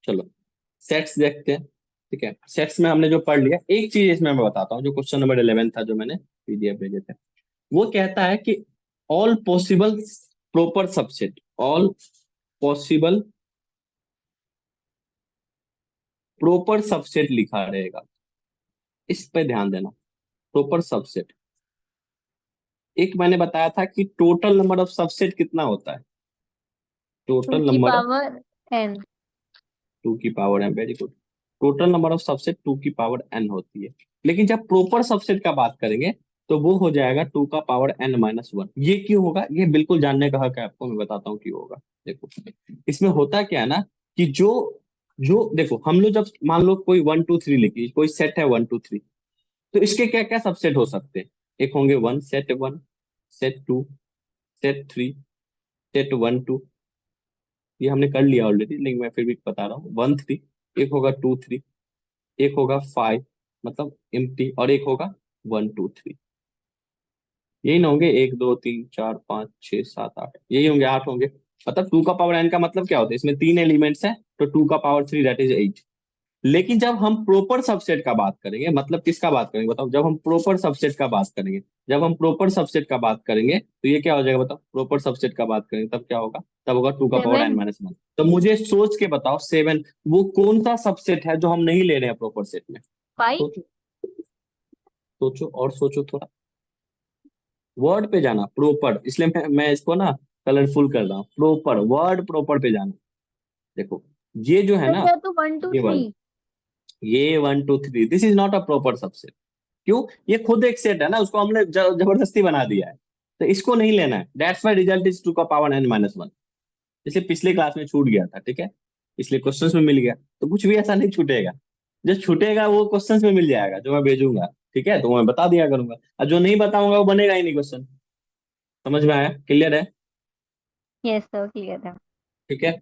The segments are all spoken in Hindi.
चलो सेट्स देखते हैं। ठीक है, सेट्स में हमने जो पढ़ लिया, एक चीज इसमें मैं बताता हूँ, जो क्वेश्चन नंबर 11 था जो मैंने पीडीएफ भेजे थे, वो कहता है कि all possible proper subset, all possible proper subset लिखा रहेगा, इस पे ध्यान देना। प्रॉपर सबसेट, एक मैंने बताया था कि टोटल नंबर ऑफ सबसेट कितना होता है, टू टोटल की नंबर ऑफ, पावर एन। 2 की power n, very good. Total number of subset 2 की पावर n होती है। लेकिन जब प्रॉपर सबसेट का बात करेंगे तो वो हो जाएगा 2 का पावर n-1। ये क्यों होगा, ये बिल्कुल जानने का हक है आपको, मैं बताता हूँ क्यों होगा। देखो इसमें होता क्या है ना, कि जो जो देखो हम लोग जब मान लो कोई 1 2 3 लिखी, कोई सेट है 1 2 3, तो इसके क्या क्या सबसेट हो सकते हैं। एक होंगे one, set one, set two, set three, set 1 2, ये हमने कर लिया ऑलरेडी, लेकिन मैं फिर भी बता रहा हूँ। 1 3, एक होगा 2 3, एक होगा 5, मतलब एम्प्टी, और एक होगा 1 2 3। यही ना होंगे, 1 2 3 4 5 6 7 8, यही होंगे, 8 होंगे। मतलब 2 का पावर n का मतलब क्या होता है, इसमें 3 एलिमेंट्स हैं, तो 2 का पावर 3 दैट इज 8। लेकिन जब हम प्रॉपर सबसेट का बात करेंगे, मतलब किसका बात करेंगे बताओ, जब हम प्रॉपर सबसेट का बात करेंगे, जब हम प्रॉपर सबसेट का बात करेंगे तो ये क्या हो जाएगा बताओ, प्रॉपर सबसेट का बात करेंगे तब क्या होगा, तब होगा 2 का पावर n 7। माइनस 1। तो मुझे सोच के बताओ 7 वो कौन सा सबसेट है जो हम नहीं ले रहे हैं प्रॉपर सेट में। 5। सोचो, सोचो और सोचो थोड़ा, वर्ड पे जाना प्रॉपर, इसलिए मैं इसको ना कलरफुल कर रहा हूँ, प्रॉपर वर्ड, प्रॉपर पे जाना। देखो ये जो है ना, तो 1 2 3। ये वर्ड, ये 1 2 3, this is not a proper subset. क्यों, ये खुद एक सेट है ना, उसको हमने जबरदस्ती बना दिया है, तो इसको नहीं लेना है। दैट्स वाई रिजल्ट इज 2 का पावर n-1। इसलिए पिछले क्लास में छूट गया था, ठीक है, इसलिए क्वेश्चंस में मिल गया। तो कुछ भी ऐसा नहीं छूटेगा, जो छूटेगा वो क्वेश्चंस में मिल जाएगा जो मैं भेजूंगा। ठीक है, तो मैं बता दिया करूंगा, और जो नहीं बताऊंगा वो बनेगा ही नहीं क्वेश्चन। समझ में आया, क्लियर है। यस सर, क्लियर था। ठीक है,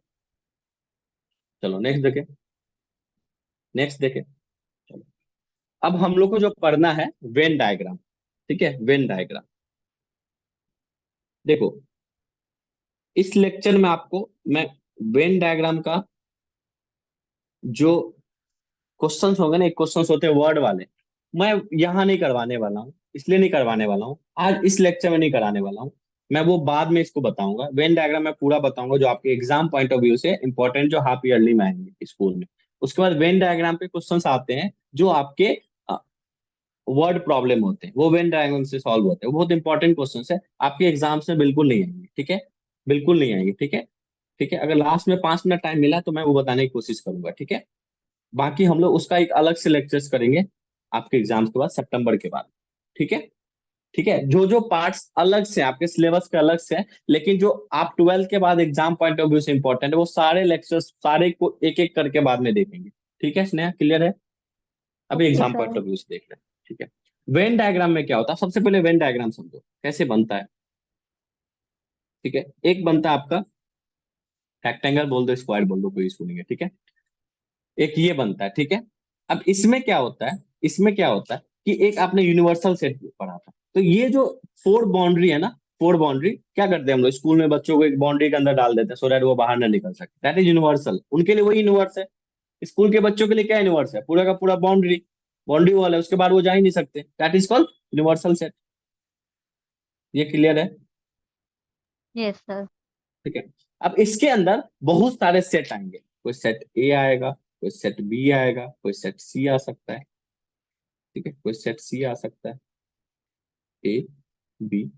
चलो नेक्स्ट देखे, नेक्स्ट देखे। चलो अब हम लोग को जो पढ़ना है वेन डायग्राम। ठीक है, वेन डायग्राम। देखो इस लेक्चर में आपको मैं वेन डायग्राम का जो क्वेश्चंस होंगे ना, एक क्वेश्चंस होते हैं वर्ड वाले, मैं यहाँ नहीं करवाने वाला हूँ। इसलिए नहीं करवाने वाला हूँ आज, इस लेक्चर में नहीं कराने वाला हूँ। मैं वो बाद में इसको बताऊंगा, वेन डायग्राम मैं पूरा बताऊंगा जो आपके एग्जाम पॉइंट ऑफ व्यू से इंपॉर्टेंट, जो हाफ ईयरली में आएंगे स्कूल में। उसके बाद वेन डायग्राम पे क्वेश्चंस आते हैं जो आपके वर्ड प्रॉब्लम होते हैं, वो वेन डायग्राम से सॉल्व होते हैं। वो बहुत इंपॉर्टेंट क्वेश्चंस है, आपके एग्जाम्स में बिल्कुल नहीं आएंगे। ठीक है, बिल्कुल नहीं आएंगे। ठीक है, ठीक है, अगर लास्ट में 5 मिनट टाइम मिला तो मैं वो बताने की कोशिश करूंगा। ठीक है, बाकी हम लोग उसका एक अलग से लेक्चर्स करेंगे आपके एग्जाम्स के बाद, सितंबर के बाद। ठीक है, ठीक है, जो जो पार्ट्स अलग से आपके सिलेबस के अलग से है, लेकिन जो आप 12 के बाद एग्जाम पॉइंट ऑफ व्यू से इंपॉर्टेंट है, वो सारे लेक्चर्स सारे को एक एक करके बाद में देखेंगे। ठीक है स्नेहा, क्लियर है। अभी okay exam point sir. Of view से देख रहे हैं। ठीक है, वेन डायग्राम में क्या होता है, सबसे पहले वेन डायग्राम समझो कैसे बनता है। ठीक है, एक बनता है आपका रेक्टेंगल, बोल दो स्क्वायर बोल दो, कोई इशू नहीं है। ठीक है, एक ये बनता है। ठीक है, अब इसमें क्या होता है, इसमें क्या होता है कि एक आपने यूनिवर्सल सेट पढ़ा था, तो ये जो फोर बाउंड्री है ना, फोर बाउंड्री क्या करते हैं हम लोग स्कूल में, बच्चों को एक बाउंड्री के अंदर डाल देते हैं सो दैट वो बाहर ना निकल सके, दैट इज यूनिवर्सल। उनके लिए वही यूनिवर्स है। स्कूल के बच्चों के लिए क्या यूनिवर्स है, पूरा का पूरा बाउंड्री, बाउंड्री वॉल है, उसके बाद वो जा ही नहीं सकते, that is called universal set. ये क्लियर है। Yes sir. ठीक है, अब इसके अंदर बहुत सारे सेट आएंगे, कोई सेट ए आएगा, कोई सेट बी आएगा, कोई सेट सी आ सकता है। ठीक है, कोई सेट सी आ सकता है, ए बी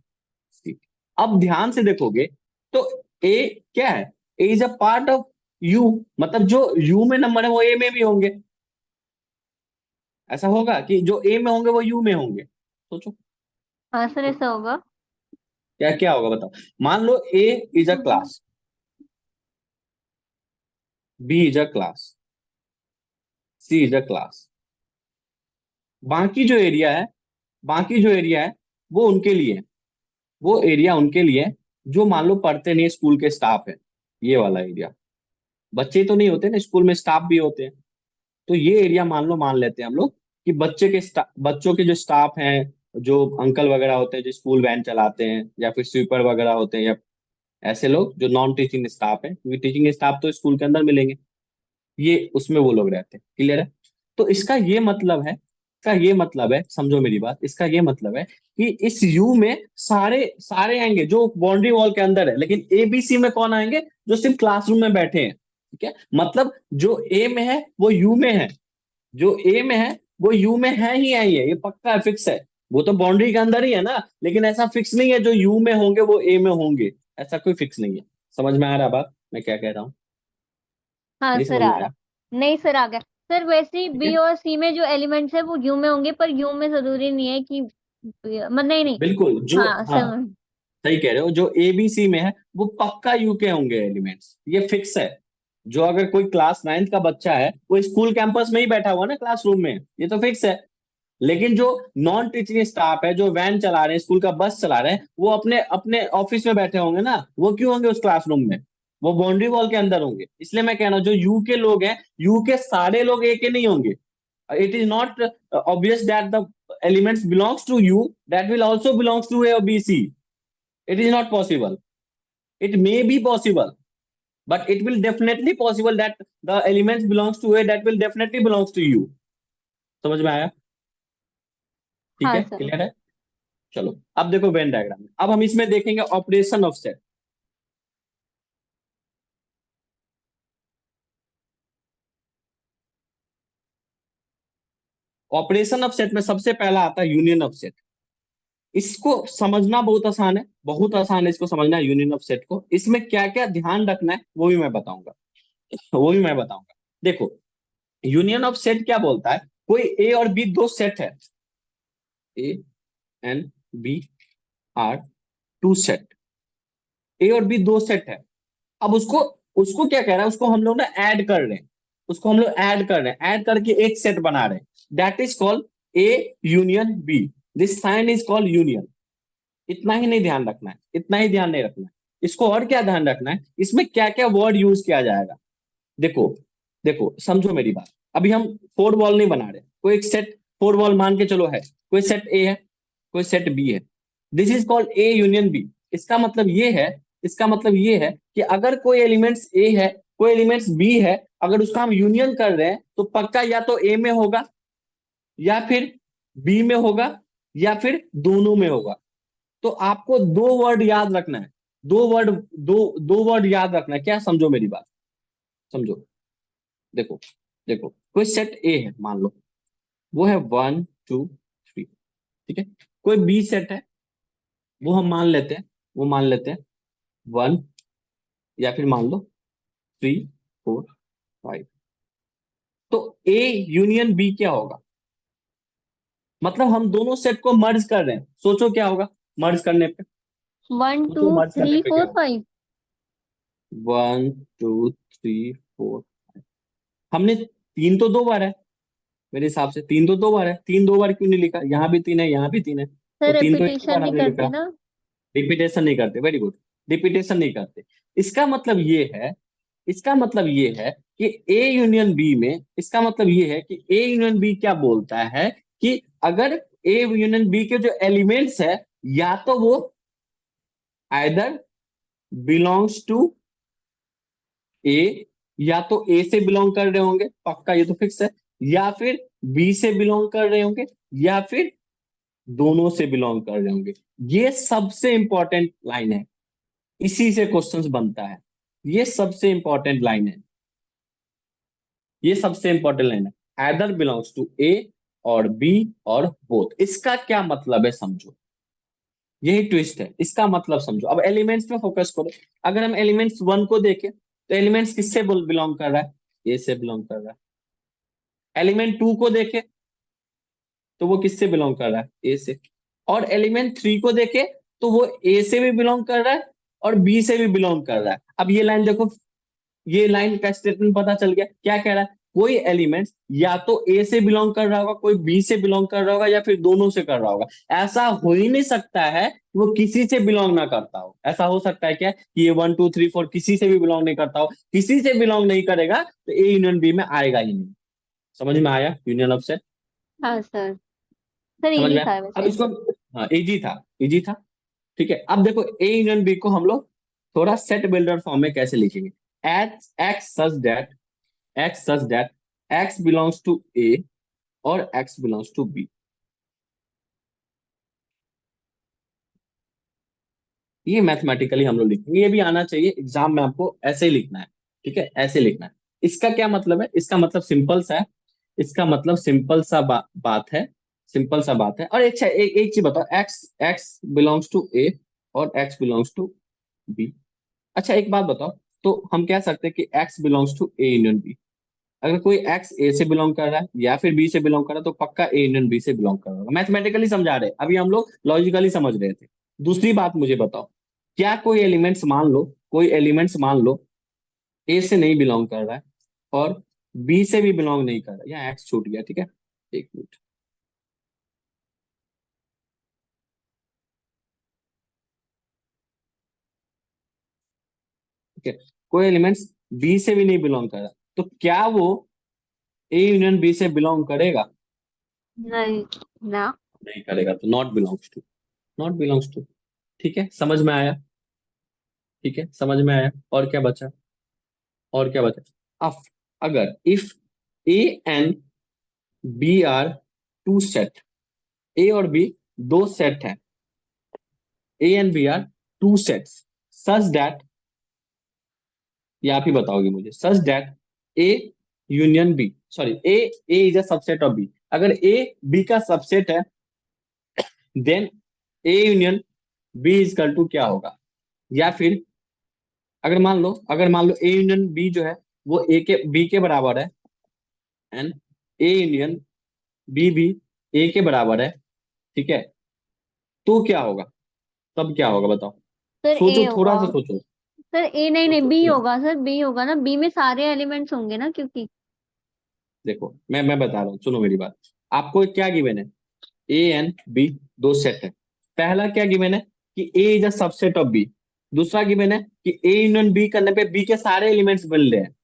सी। अब ध्यान से देखोगे तो ए क्या है, A is a part of U, मतलब जो यू में नंबर है वो ए में भी होंगे। ऐसा होगा कि जो ए में होंगे वो यू में होंगे, सोचो। हाँ सर, ऐसा होगा। क्या क्या होगा बताओ। मान लो A is a class, B is a class, C is a class. बाकी जो एरिया है, बाकी जो एरिया है वो उनके लिए है, वो एरिया उनके लिए है जो मान लो पढ़ते नहीं, स्कूल के स्टाफ है। ये वाला एरिया, बच्चे तो नहीं होते ना स्कूल में, स्टाफ भी होते हैं। तो ये एरिया मान लो, मान लेते हैं हम लोग कि बच्चों के जो स्टाफ हैं, जो अंकल वगैरह होते हैं जो स्कूल वैन चलाते हैं, या फिर स्वीपर वगैरह होते हैं, या ऐसे लोग जो नॉन टीचिंग स्टाफ है, क्योंकि टीचिंग स्टाफ तो स्कूल के अंदर मिलेंगे। ये उसमें वो लोग रहते हैं। क्लियर है? तो इसका ये मतलब है, इसका ये मतलब है, समझो मेरी बात, इसका ये मतलब है कि इस यू में सारे सारे आएंगे जो बाउंड्री वॉल के अंदर है, लेकिन एबीसी में कौन आएंगे? जो सिर्फ क्लासरूम में बैठे हैं। ठीक है, मतलब जो ए में है वो यू में है, जो ए में है वो यू में है ही है, ये पक्का है, फिक्स है। वो तो बाउंड्री के अंदर ही है ना, लेकिन ऐसा फिक्स नहीं है जो यू में होंगे वो ए में होंगे, ऐसा कोई फिक्स नहीं है। समझ में आ रहा बात मैं क्या कह रहा हूँ? हाँ नहीं सर समझ आ में रहा। आया? नहीं सर आ गया। सर वैसे ही ठीक बी है, और सी में जो एलिमेंट्स है वो यू में होंगे, पर यू में जरूरी नहीं है कि मतलब नहीं नहीं। बिल्कुल जो, हाँ हाँ सर। सही कह रहे हो, जो ए बी सी में है वो पक्का यू के होंगे एलिमेंट्स, ये फिक्स है। जो अगर कोई क्लास नाइन्थ का बच्चा है वो स्कूल कैंपस में ही बैठा हुआ ना क्लासरूम में, ये तो फिक्स है। लेकिन जो नॉन टीचिंग स्टाफ है, जो वैन चला रहे हैं, स्कूल का बस चला रहे हैं, वो अपने अपने ऑफिस में बैठे होंगे ना, वो क्यों होंगे उस क्लासरूम में? वो बाउंड्री वॉल के अंदर होंगे। इसलिए मैं कह रहा हूँ जो यू के लोग हैं, यू के सारे लोग ए के नहीं होंगे। It is not obvious that the elements belongs to you that will also belongs to a or b c. It is not possible. It may be possible, but it will definitely possible that the elements belongs to a that will definitely belongs to you. समझ में आया? ठीक हाँ है, सर। क्लियर है? चलो अब देखो वेन डायग्राम में, अब हम इसमें देखेंगे operation of set. Operation of set में सबसे पहला आता है यूनियन ऑफ सेट। इसको समझना बहुत आसान है, बहुत आसान है इसको समझना, यूनियन ऑफ सेट को। इसमें क्या क्या ध्यान रखना है वो भी मैं बताऊंगा, वो भी मैं बताऊंगा। देखो, यूनियन ऑफ सेट क्या बोलता है? कोई ए और बी दो सेट है, A and B are two set, A और बी दो सेट है। अब उसको उसको क्या कह रहा है? उसको हम लोग ना ऐड कर रहे हैं, उसको हम लोग ऐड कर रहे हैं, ऐड करके एक सेट बना रहे हैं, that is called A union B. This sign is called union. इतना ही नहीं ध्यान रखना है, इतना ही ध्यान नहीं रखना है, इसको और क्या ध्यान रखना है, इसमें क्या क्या वर्ड यूज किया जाएगा। देखो, देखो समझो मेरी बात। अभी हम फोर वॉल नहीं बना रहे, कोई एक सेट फोर वॉल मान के चलो है, कोई सेट ए है, कोई सेट बी है। This is called A union B. इसका मतलब ये है, इसका मतलब ये है कि अगर कोई एलिमेंट्स ए है, कोई एलिमेंट्स बी है, अगर उसका हम यूनियन कर रहे हैं तो पक्का या तो ए में होगा, या फिर बी में होगा, या फिर दोनों में होगा। तो आपको दो वर्ड याद रखना है, दो वर्ड, दो वर्ड याद रखना है। क्या? समझो मेरी बात, समझो। देखो, देखो कोई सेट ए है मान लो, वो है वन टू थ्री, ठीक है। कोई बी सेट है, वो हम मान लेते हैं, वो मान लेते हैं वन, या फिर मान लो थ्री फोर फाइव। तो ए यूनियन बी क्या होगा? मतलब हम दोनों सेट को मर्ज कर रहे हैं, सोचो क्या होगा मर्ज करने पे? वन टू सोचो मर्ज करने थ्री पे क्या फोर होगा? Five. One two three four, हमने तीन तो दो बार है, मेरे हिसाब से तीन तो दो बार है, तीन दो बार क्यों नहीं लिखा? यहाँ भी तीन है, यहाँ भी तीन है, तो सर तीन तो एक ही रेपिटेशन बार नहीं हमने करते लिखा। ना। रिपीटेशन नहीं करते, वेरी गुड, रिपीटेशन नहीं करते। इसका मतलब ये है, इसका मतलब ये है कि ए यूनियन बी में, इसका मतलब ये है कि ए यूनियन बी क्या बोलता है कि अगर ए यूनियन बी के जो एलिमेंट्स है, या तो वो आइदर बिलोंग्स टू ए, या तो ए से बिलोंग कर रहे होंगे पक्का, ये तो फिक्स है, या फिर बी से बिलोंग कर रहे होंगे, या फिर दोनों से बिलोंग कर रहे होंगे। ये सबसे इंपॉर्टेंट लाइन है, इसी से क्वेश्चंस बनता है। ये सबसे इंपॉर्टेंट लाइन है, ये सबसे इंपॉर्टेंट लाइन है, आइदर बिलोंग्स टू ए और बी और बोथ। इसका क्या मतलब है समझो, यही ट्विस्ट है, इसका मतलब समझो। अब एलिमेंट्स पे फोकस करो। अगर हम एलिमेंट्स वन को देखें तो एलिमेंट्स किससे बिलोंग कर रहा है? ए से बिलोंग कर रहा है। एलिमेंट टू को देखें तो वो किससे बिलोंग कर रहा है? ए से। और एलिमेंट थ्री को देखे तो वो ए से भी बिलोंग कर रहा है और बी से भी बिलोंग कर रहा है। अब ये लाइन देखो, ये लाइन का स्टेटमेंट पता चल गया क्या कह रहा है? कोई एलिमेंट या तो ए से बिलोंग कर रहा होगा, कोई बी से बिलोंग कर रहा होगा, या फिर दोनों से कर रहा होगा। ऐसा हो ही नहीं सकता है कि वो किसी से बिलोंग ना करता हो। ऐसा हो सकता है क्या कि ये वन टू थ्री फोर किसी से भी बिलोंग नहीं करता हो? किसी से बिलोंग नहीं करेगा तो ए यूनियन बी में आएगा ही नहीं। समझ में आया यूनियन ऑफ सेट? हाँ सर। सर समझ इजी में आया? था अब वैसे। इसको, हाँ इजी था, इजी था। ठीक है, अब देखो ए यूनियन बी को हम लोग थोड़ा सेट बिल्डर फॉर्म में कैसे लिखेंगे। H x such that x such that x belongs to A और एक्स बिलोंग्स टू बी। ये मैथमेटिकली हम लोग लिखेंगे, ये भी आना चाहिए एग्जाम में, आपको ऐसे ही लिखना है। ठीक है, ऐसे लिखना है। इसका क्या मतलब है? इसका मतलब सिंपल सा है। इसका मतलब सिंपल सा बात है। सिंपल सा बात है। और अच्छा, एक चीज बताओ, x x belongs to A और एक्स बिलोंग्स टू बी। अच्छा एक बात बताओ, तो हम कह सकते हैं कि X belongs to A union B. अगर कोई एक्स ए से बिलोंग कर रहा है या फिर बी से बिलोंग कर रहा है, तो पक्का ए यूनियन बी से बिलोंग कर रहा होगा। मैथमेटिकली समझा रहे हैं, अभी हम लोग लॉजिकली समझ रहे थे। दूसरी बात मुझे बताओ, क्या कोई एलिमेंट्स मान लो, कोई एलिमेंट्स मान लो ए से नहीं बिलोंग कर रहा है और बी से भी बिलोंग नहीं कर रहा है, यहाँ एक्स छूट गया, ठीक है। एक मिनट। ठीक है, कोई एलिमेंट्स बी से भी नहीं बिलोंग कर रहा, तो क्या वो ए यूनियन बी से बिलोंग करेगा? नहीं ना। नहीं करेगा, तो not belongs to. Not belongs to. ठीक है, समझ में आया? ठीक है, समझ में आया। और क्या बचा? और क्या बचा? अब अगर if A and B are two set, A और बी दो सेट है, A and B are two sets such that, ये आप ही बताओगे मुझे, such that A union B, sorry, A is a subset of B. अगर ए बी का सबसेट है, then A union B is equal to क्या होगा? या फिर अगर मान लो ए यूनियन बी जो है वो ए के बी के बराबर है, एंड ए यूनियन बी भी ए के बराबर है, ठीक है, तो क्या होगा? तब क्या होगा बताओ? सर ए सोचो, होगा। थोड़ा सा सोचो। सर ए नहीं नहीं, सोचो बी थोड़ा। होगा सर, बी होगा ना, बी में सारे एलिमेंट्स होंगे ना क्योंकि। देखो मैं बता रहा हूँ, सुनो मेरी बात। आपको क्या गिवन है? ए एंड बी दो सेट है। पहला क्या गिवन है? कि A is a subset of B. दूसरा गिवन है कि ए यूनियन बी करने पे बी के सारे एलिमेंट्स मिल रहे हैं।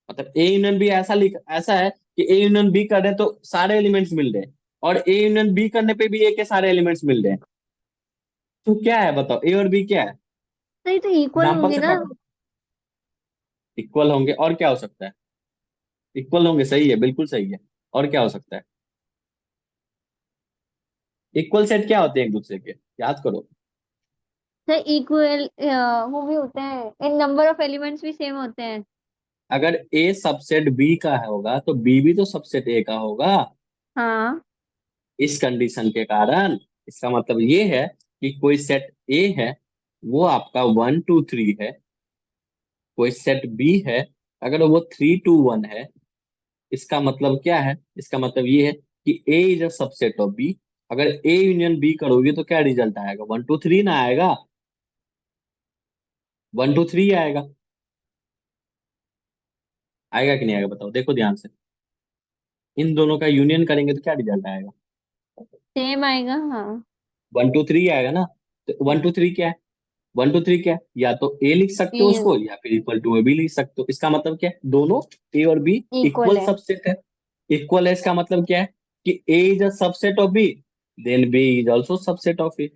मतलब ए यूनियन बी ऐसा है कि ए यूनियन बी कर रहे हैं तो सारे एलिमेंट्स मिल रहे हैं, और ए यूनियन बी करने पे भी ए के सारे एलिमेंट्स मिल रहे हैं। तो क्या है बताओ, ए और बी क्या है? सही तो इक्वल एग्जाम्पल होंगे से ना। पता, इक्वल होंगे, और क्या हो सकता है? इक्वल होंगे, सही है, बिल्कुल सही है। और क्या हो सकता है? इक्वल सेट क्या होते हैं एक दूसरे के, याद करो। सर इक्वल वो भी होते हैं, इन नंबर ऑफ एलिमेंट्स भी सेम होते हैं। अगर ए सबसेट बी का होगा तो बी भी तो सबसेट ए का होगा। हाँ। इस कंडीशन के कारण इसका मतलब ये है कि कोई सेट ए है वो आपका 1 2 3 है, कोई सेट बी है अगर वो 3 2 1 है। इसका मतलब क्या है? इसका मतलब ये है कि A is a subset of B. अगर ए यूनियन बी करोगे तो क्या रिजल्ट आएगा? 1 2 3 ना आएगा? 1 2 3 आएगा। आएगा कि नहीं आएगा बताओ, देखो ध्यान से। इन दोनों का यूनियन करेंगे तो क्या रिजल्ट आएगा? सेम आएगा हाँ। 1 2 3 आएगा ना? तो 1 2 3 क्या है? 1 2 3 क्या है? या तो ए लिख सकते हो ये उसको, या फिर इक्वल टू में बी लिख सकते हो। इसका मतलब क्या है? दोनों ए और बी इक्वल इक्वल है। सबसेट है। इक्वल है, इसका मतलब क्या है? कि A is a subset of B, then B is also subset of A.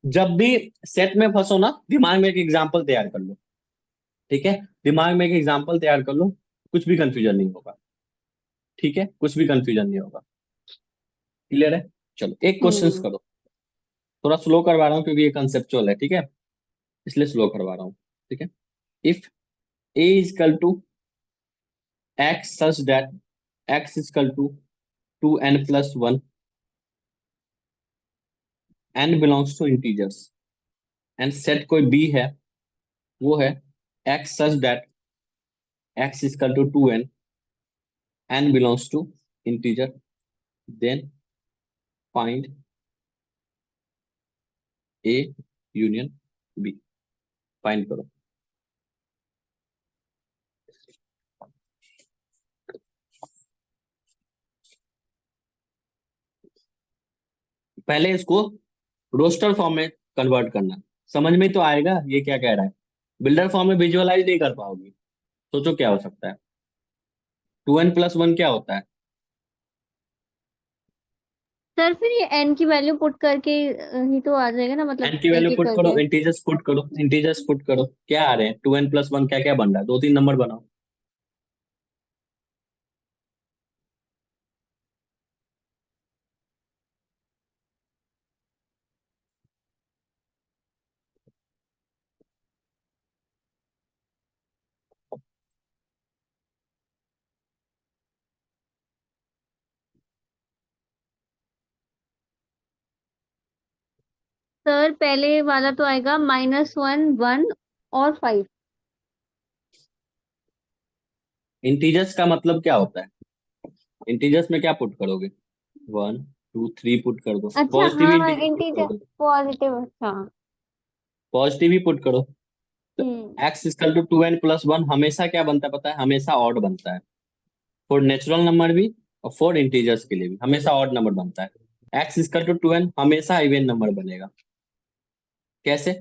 जब भी सेट में फंसो ना, दिमाग में एक एग्जाम्पल तैयार कर लो। ठीक है, दिमाग में एक एग्जाम्पल तैयार कर लो, कुछ भी कंफ्यूजन नहीं होगा। ठीक है, कुछ भी कंफ्यूजन नहीं होगा। क्लियर है? चलो एक क्वेश्चंस हम्म। करो। थोड़ा स्लो करवा रहा हूँ क्योंकि ये कंसेप्चुअल है, ठीक है, इसलिए स्लो करवा रहा हूँ। ठीक है, if A is equal to X such that X is equal to 2n+1, n belongs to integers, and set कोई बी है, वो है X such that X is equal to 2n, n belongs to integer, then find A union B. Find करो। पहले इसको रोस्टर फॉर्म में कन्वर्ट करना, समझ में तो आएगा ये क्या कह रहा है। बिल्डर फॉर्म में विजुअलाइज नहीं कर पाओगे। सोचो क्या हो सकता है? 2n+1 क्या होता है? सर फिर ये एन की वैल्यू पुट करके ही तो आ जाएगा ना, मतलब एन की एक वैल्यू एक पुट करो, करके। इंटीजर्स पुट करो, इंटीजर्स पुट करो, क्या आ रहे हैं? 2n+1 क्या क्या बन रहा है? 2 3 नंबर बनाओ। सर पहले वाला तो आएगा -1 1 और 5। इंटीजर्स का मतलब क्या होता है? इंटीजर्स में क्या पुट करोगे? 1 2 3 पुट कर दो, अच्छा पॉजिटिव हाँ, इंटीजर पुट कर इंटीजर दो, पॉजिटिव, अच्छा। पॉजिटिव ही पुट करो। तो हम्म। x = 2n + 1 हमेशा क्या बनता है पता है? हमेशा ऑड बनता है, फॉर नेचुरल नंबर भी और फॉर इंटीजर्स के लिए भी हमेशा ऑड नंबर बनता है। x = 2n हमेशा इवन नंबर बनेगा। कैसे?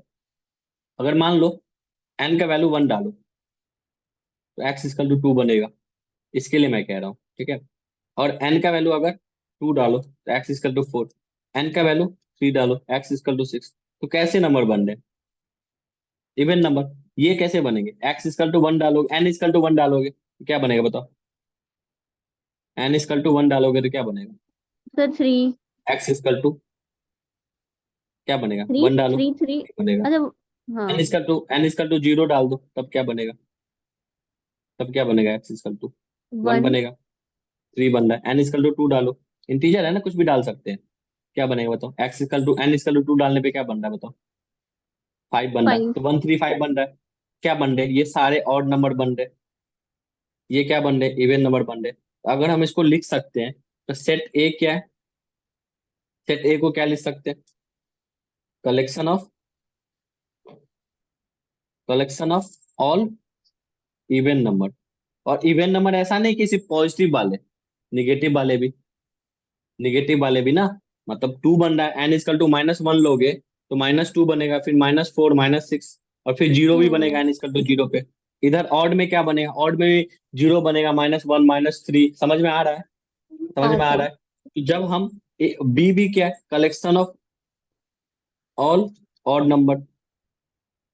अगर मान लो n का वैल्यू 1 डालो तो x = 2 बनेगा, इसके लिए मैं कह रहा हूँ, ठीक है। और n का वैल्यू अगर 2 डालो तो x = 4, n का वैल्यू 3 डालो x = 6। तो कैसे नंबर बन रहे हैं? Even number. ये कैसे बनेंगे? x = 1 डालोगे, n = 1 डालोगे तो क्या बनेगा बताओ? n = 1 डालोगे तो क्या बनेगा? सर 3। x = क्या बनेगा? थ्री 1 डालो, थ्री थ्री। 3 बनेगा। अच्छा। हाँ। n = 0 डाल दो, तब क्या बनेगा? तब क्या बनेगा? x = 1 1। बनेगा। 3 बन रहा है। n = 2 डालो, इंटीजर है ना, कुछ भी डाल सकते हैं। क्या बनेगा बताओ? n = 2 डालने पे क्या बन रहा है बताओ? 5 बन रहा है, 5। तो 1 3 5 बन रहा है। क्या बन रहे हैं? ये सारे ऑड नंबर बन रहे हैं। ये क्या बन रहे हैं? इवन नंबर बन रहे हैं। तो अगर हम इसको लिख सकते हैं तो सेट ए क्या है? सेट ए को क्या लिख सकते हैं? Collection of collection of all even number. और इवन नंबर ऐसा नहीं कि सिर्फ पॉजिटिव वाले, निगेटिव वाले भी। निगेटिव वाले भी ना। मतलब 2 बन रहा है, n = -1 लोगे तो -2 बनेगा, फिर -4 -6, और फिर 0 भी बनेगा हम्म। n = 0 पे। इधर ऑड में क्या बनेगा? ऑड में भी 0 बनेगा, -1 -3। समझ में आ रहा है? समझ हाँ में आ सर। रहा है? तो जब हम बी भी क्या है? Collection of all odd number,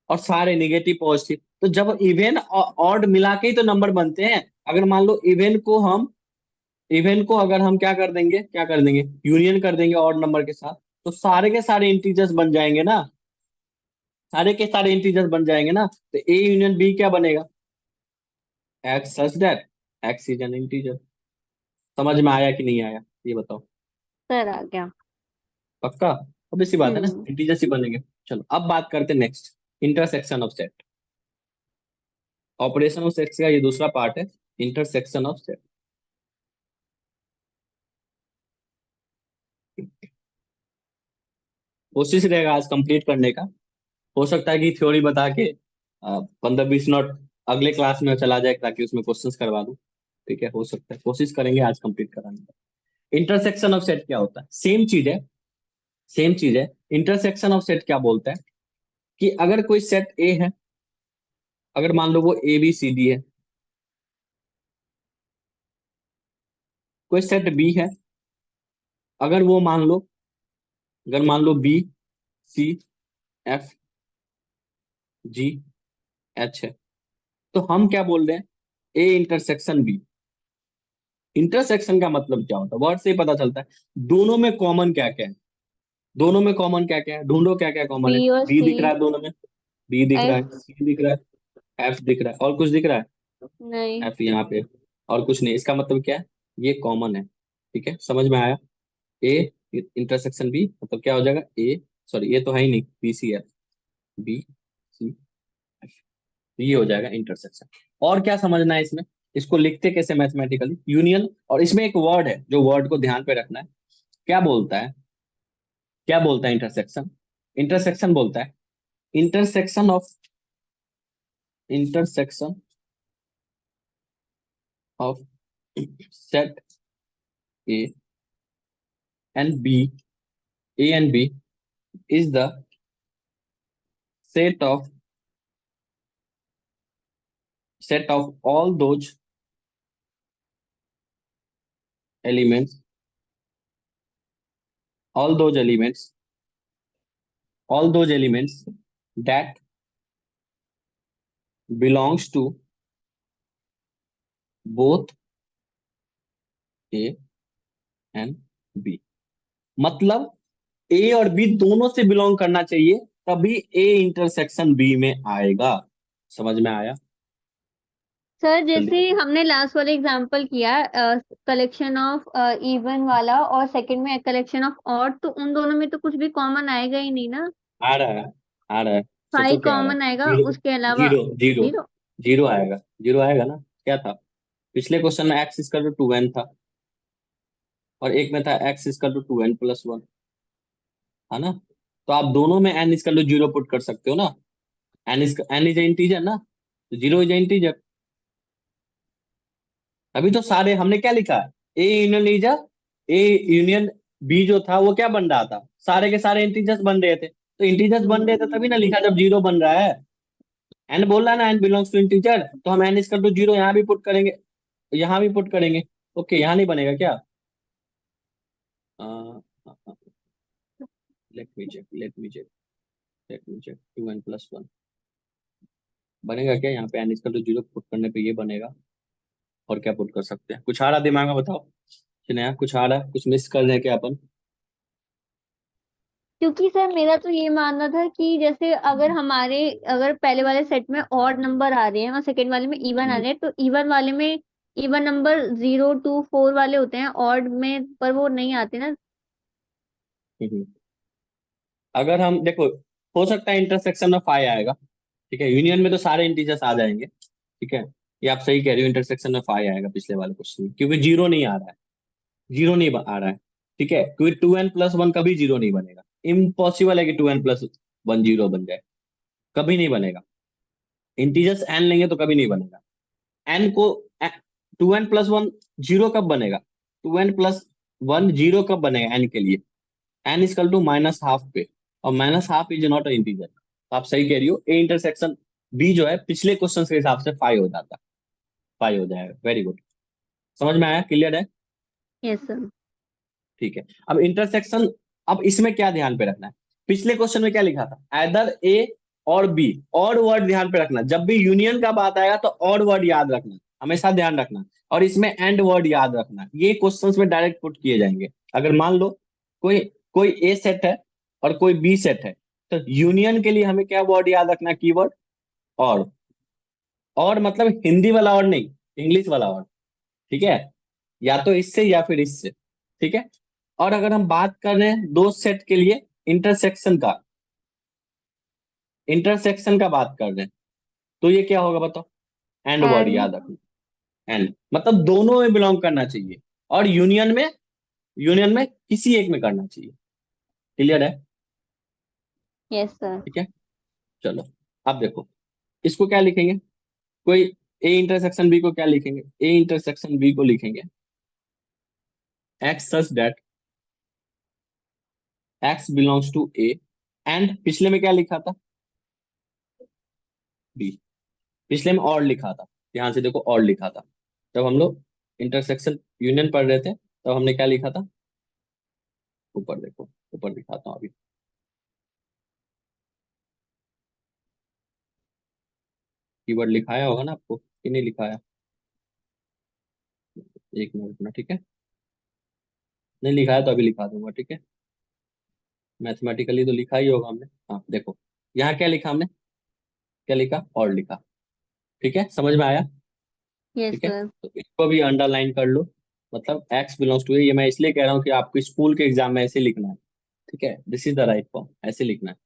और सारे निगेटिव पॉजिटिव। तो जब इवन और ऑड मिला के ही तो नंबर बनते हैं। अगर मान लो इवन को अगर हम क्या कर देंगे, यूनियन कर देंगे ऑड नंबर के साथ, तो सारे के सारे इंटीजर्स बन जाएंगे ना। सारे के सारे इंटीजर्स बन जाएंगे ना, तो ए यूनियन बी क्या बनेगा? X such that X is an integer. समझ में आया कि नहीं आया, ये बताओ। सर आ गया। पक्का? अब इसी बात है ना, हम्म। इंटीजर्स ही बनेंगे। चलो अब बात करते हैं next, intersection of set. Operation of sets का ये दूसरा पार्ट है, इंटरसेक्शन ऑफ सेट। कोशिश रहेगा आज कंप्लीट करने का। हो सकता है कि थ्योरी बता के 15 20 मिनट अगले क्लास में चला जाए, ताकि उसमें क्वेश्चंस करवा दूं। ठीक है, हो सकता है, कोशिश करेंगे आज कंप्लीट कराने का। इंटरसेक्शन ऑफ सेट क्या होता है? सेम चीज है, सेम चीज है। इंटरसेक्शन ऑफ सेट क्या बोलता है कि अगर कोई सेट ए है, अगर मान लो वो ABCD है, कोई सेट बी है, अगर वो मान लो, अगर मान लो BCFGH है, तो हम क्या बोल रहे हैं? A ∩B। इंटरसेक्शन का मतलब क्या होता है? वर्ड से ही पता चलता है। दोनों में कॉमन क्या क्या है? दोनों में कॉमन क्या क्या है? ढूंढो क्या क्या कॉमन है। बी और बी सी। दिख रहा है दोनों में, बी दिख रहा एफ। है, सी दिख रहा है, एफ दिख रहा है, और कुछ दिख रहा है? नहीं। एफ यहाँ पे, और कुछ नहीं। इसका मतलब क्या है? ये कॉमन है। ठीक है, समझ में आया? ए इंटरसेक्शन बी मतलब क्या हो जाएगा? ए, सॉरी ये तो है ही नहीं, BCF, BCF, ये हो जाएगा इंटरसेक्शन। और क्या समझना है इसमें? इसको लिखते कैसे मैथमेटिकली? यूनियन। और इसमें एक वर्ड है, जो वर्ड को ध्यान पे रखना है। क्या बोलता है? क्या बोलता है इंटरसेक्शन? इंटरसेक्शन बोलता है intersection of intersection of set A and B, A and B is the set of all those elements, all those elements all those elements that belongs to both A and B। मतलब ए और बी दोनों से बिलोंग करना चाहिए, तभी ए इंटरसेक्शन बी में आएगा। समझ में आया? सर जल्दी जैसे बताओ। हमने लास्ट वाला एग्जांपल किया, कलेक्शन ऑफ इवन वाला और सेकंड में कलेक्शन ऑफ ऑड, तो उन दोनों में तो कुछ भी कॉमन आएगा ही नहीं ना। आ रहा है, आ रहा है। सोचो 5 क्या आ रहा है। कॉमन आएगा जीरो, उसके अलावा। Zero, zero, 0। जीरो आएगा, जीरो आएगा ना। क्या था पिछले क्वेश्चन में? एक्स इक्वल टू 2n था, और एक में था एक्स इक्वल टू 2n+1, है ना। तो आप दोनों में n equal to zero put कर सकते हो ना। n इज इंटीजर ना, तो जीरो इज इंटीजर। अभी तो सारे हमने क्या लिखा है, A union is A union B जो था वो क्या बन रहा था, सारे के सारे इंटीजर्स बन रहे थे। तो इंटीजर्स बन रहे थे तभी ना लिखा, जब जीरो बन रहा है। एन बोल रहा है ना, एन बिलोंग्स टू इंटीजर, तो हम एन इक्वल टू जीरो यहाँ भी पुट करेंगे, यहाँ भी पुट करेंगे। ओके, यहाँ नहीं बनेगा क्या? Let me check, let me check, let me check, 2n+1 बनेगा क्या यहाँ पे? N equal to zero put करने पे ये बनेगा। और क्या पुट कर सकते हैं? कुछ आ रहा दिमाग में बताओ कि नया कुछ आ रहा है? कुछ मिस कर रहे हैं क्या अपन? क्योंकि सर मेरा तो ये मानना था कि जैसे अगर पहले वाले सेट में ऑड नंबर आ रहे हैं और सेकंड वाले में इवन आ हम्म, रहे हैं, तो इवन वाले में इवन नंबर 0 2 4 वाले होते हैं, ऑड में पर वो नहीं आते ना। हम्म। अगर हम देखो, हो सकता है इंटरसेक्शन में फाइव आएगा, ठीक है। यूनियन में तो सारे इंटीजर्स आ जाएंगे, ठीक है। ये आप सही कह रहे हो, इंटरसेक्शन में फाइव आएगा पिछले वाले क्वेश्चन में, क्योंकि जीरो नहीं आ रहा है, जीरो नहीं आ रहा है, ठीक है। क्योंकि 2n+1 कभी जीरो नहीं बनेगा, इम्पॉसिबल है कि 2n+1 जीरो बन जाए, कभी नहीं बनेगा। इंटीजर्स एन लेंगे तो कभी नहीं बनेगा। एन को 2n+1 जीरो कब बनेगा? 2n+1 जीरो कब बनेगा एन के लिए? N is equal to minus half पे, और minus half is not a integer. तो आप सही कह रही हो, ए इंटरसेक्शन बी जो है पिछले क्वेश्चन के हिसाब से फाइव हो जाता है, फाइव हो जाएगा। वेरी गुड, समझ में आया? क्लियर है? Yes sir. ठीक है। अब इंटरसेक्शन, अब इसमें क्या ध्यान पे रखना है? पिछले क्वेश्चन में क्या लिखा था? आइदर ए और बी। और वर्ड ध्यान पे रखना, जब भी यूनियन का बात आएगा तो और वर्ड याद रखना, हमेशा ध्यान रखना। और इसमें एंड वर्ड याद रखना, ये क्वेश्चंस में डायरेक्ट पुट किए जाएंगे। अगर मान लो कोई कोई ए सेट है और कोई बी सेट है, तो यूनियन के लिए हमें क्या वर्ड याद रखना? कीवर्ड और। और मतलब हिंदी वाला और नहीं, इंग्लिश वाला और, ठीक है। या तो इससे या फिर इससे, ठीक है। और अगर हम बात कर रहे हैं दो सेट के लिए इंटरसेक्शन का, इंटरसेक्शन का बात कर रहे हैं, तो ये क्या होगा बताओ? And word and. याद रखना। एंड मतलब दोनों में बिलोंग करना चाहिए, और यूनियन में किसी एक में करना चाहिए। क्लियर है? Yes sir. ठीक है, चलो। अब देखो, इसको क्या लिखेंगे? कोई ए इंटरसेक्शन बी को क्या लिखेंगे? ए इंटरसेक्शन बी को लिखेंगे X such that x belongs to A, and पिछले में क्या लिखा था? बी। पिछले में और लिखा था, ध्यान से देखो, और लिखा था। जब हम लोग इंटरसेक्शन यूनियन पढ़ रहे थे तब हमने क्या लिखा था? ऊपर देखो, ऊपर दिखाता हूँ अभी। कीवर्ड लिखाया होगा ना आपको कि नहीं लिखाया? एक मिनट में, ठीक है। नहीं लिखाया तो अभी लिखा दूंगा, ठीक है। मैथमेटिकली तो लिखा ही होगा हमने। हाँ देखो, यहाँ क्या लिखा हमने? क्या लिखा? और लिखा, ठीक है। समझ में आया? यस ठीक है, सर। तो इसको भी अंडरलाइन कर लो। मतलब एक्स बिलोंग्स टू ए, ये मैं इसलिए कह रहा हूँ कि आपको स्कूल के एग्जाम में ऐसे लिखना है, ठीक है। This is the right form, ऐसे लिखना है।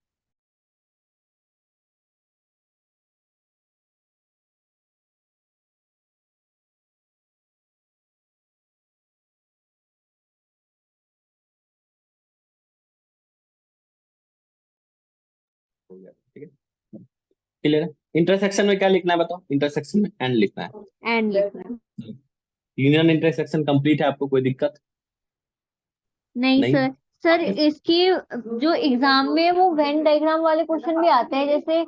हो गया, ठीक है। क्लियर है? इंटरसेक्शन में क्या लिखना है बताओ? इंटरसेक्शन में एंड लिखना है। एंड लिखना है। यूनियन इंटरसेक्शन कंप्लीट है, आपको कोई दिक्कत? नहीं नहीं। सर। सर आगे। इसकी जो एग्जाम में वो वेन डायग्राम वाले क्वेश्चन भी आते हैं, जैसे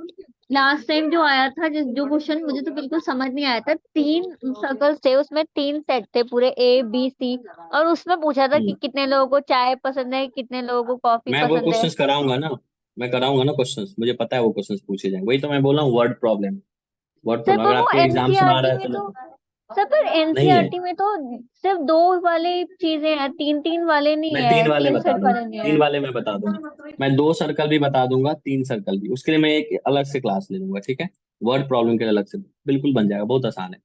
लास्ट टाइम जो आया था, जो क्वेश्चन मुझे तो बिल्कुल समझ नहीं आया था। 3 सर्कल्स थे, उसमें 3 सेट थे पूरे A B C, और उसमें पूछा था कि हम्म, कितने लोगों को चाय पसंद है, कितने लोगों को कॉफी मैं वो पसंद है। क्वेश्चंस कराऊंगा ना, मैं कराऊंगा ना क्वेश्चंस, मुझे पता है वो क्वेश्चंस पूछे जाएंगे। वही तो मैं बोल रहा हूँ, word problem. Word sir problem पर अगर वो आपके एग्जाम्स में आ रहा एनसीईआरटी है में तो तो सर पर नहीं है। एनसीईआरटी में तो सिर्फ 2 वाले चीजें हैं, 3 3 वाले नहीं मैं तीन है, वाले 3 बता सेट दूंगा, वाले नहीं तीन है। वाले मैं बता दूंगा। मैं दो सर्कल भी बता दूंगा, तीन सर्कल भी, उसके लिए मैं एक अलग से क्लास ले लूंगा, ठीक है। वर्ड प्रॉब्लम के लिए अलग से बिल्कुल बन जाएगा, बहुत आसान है,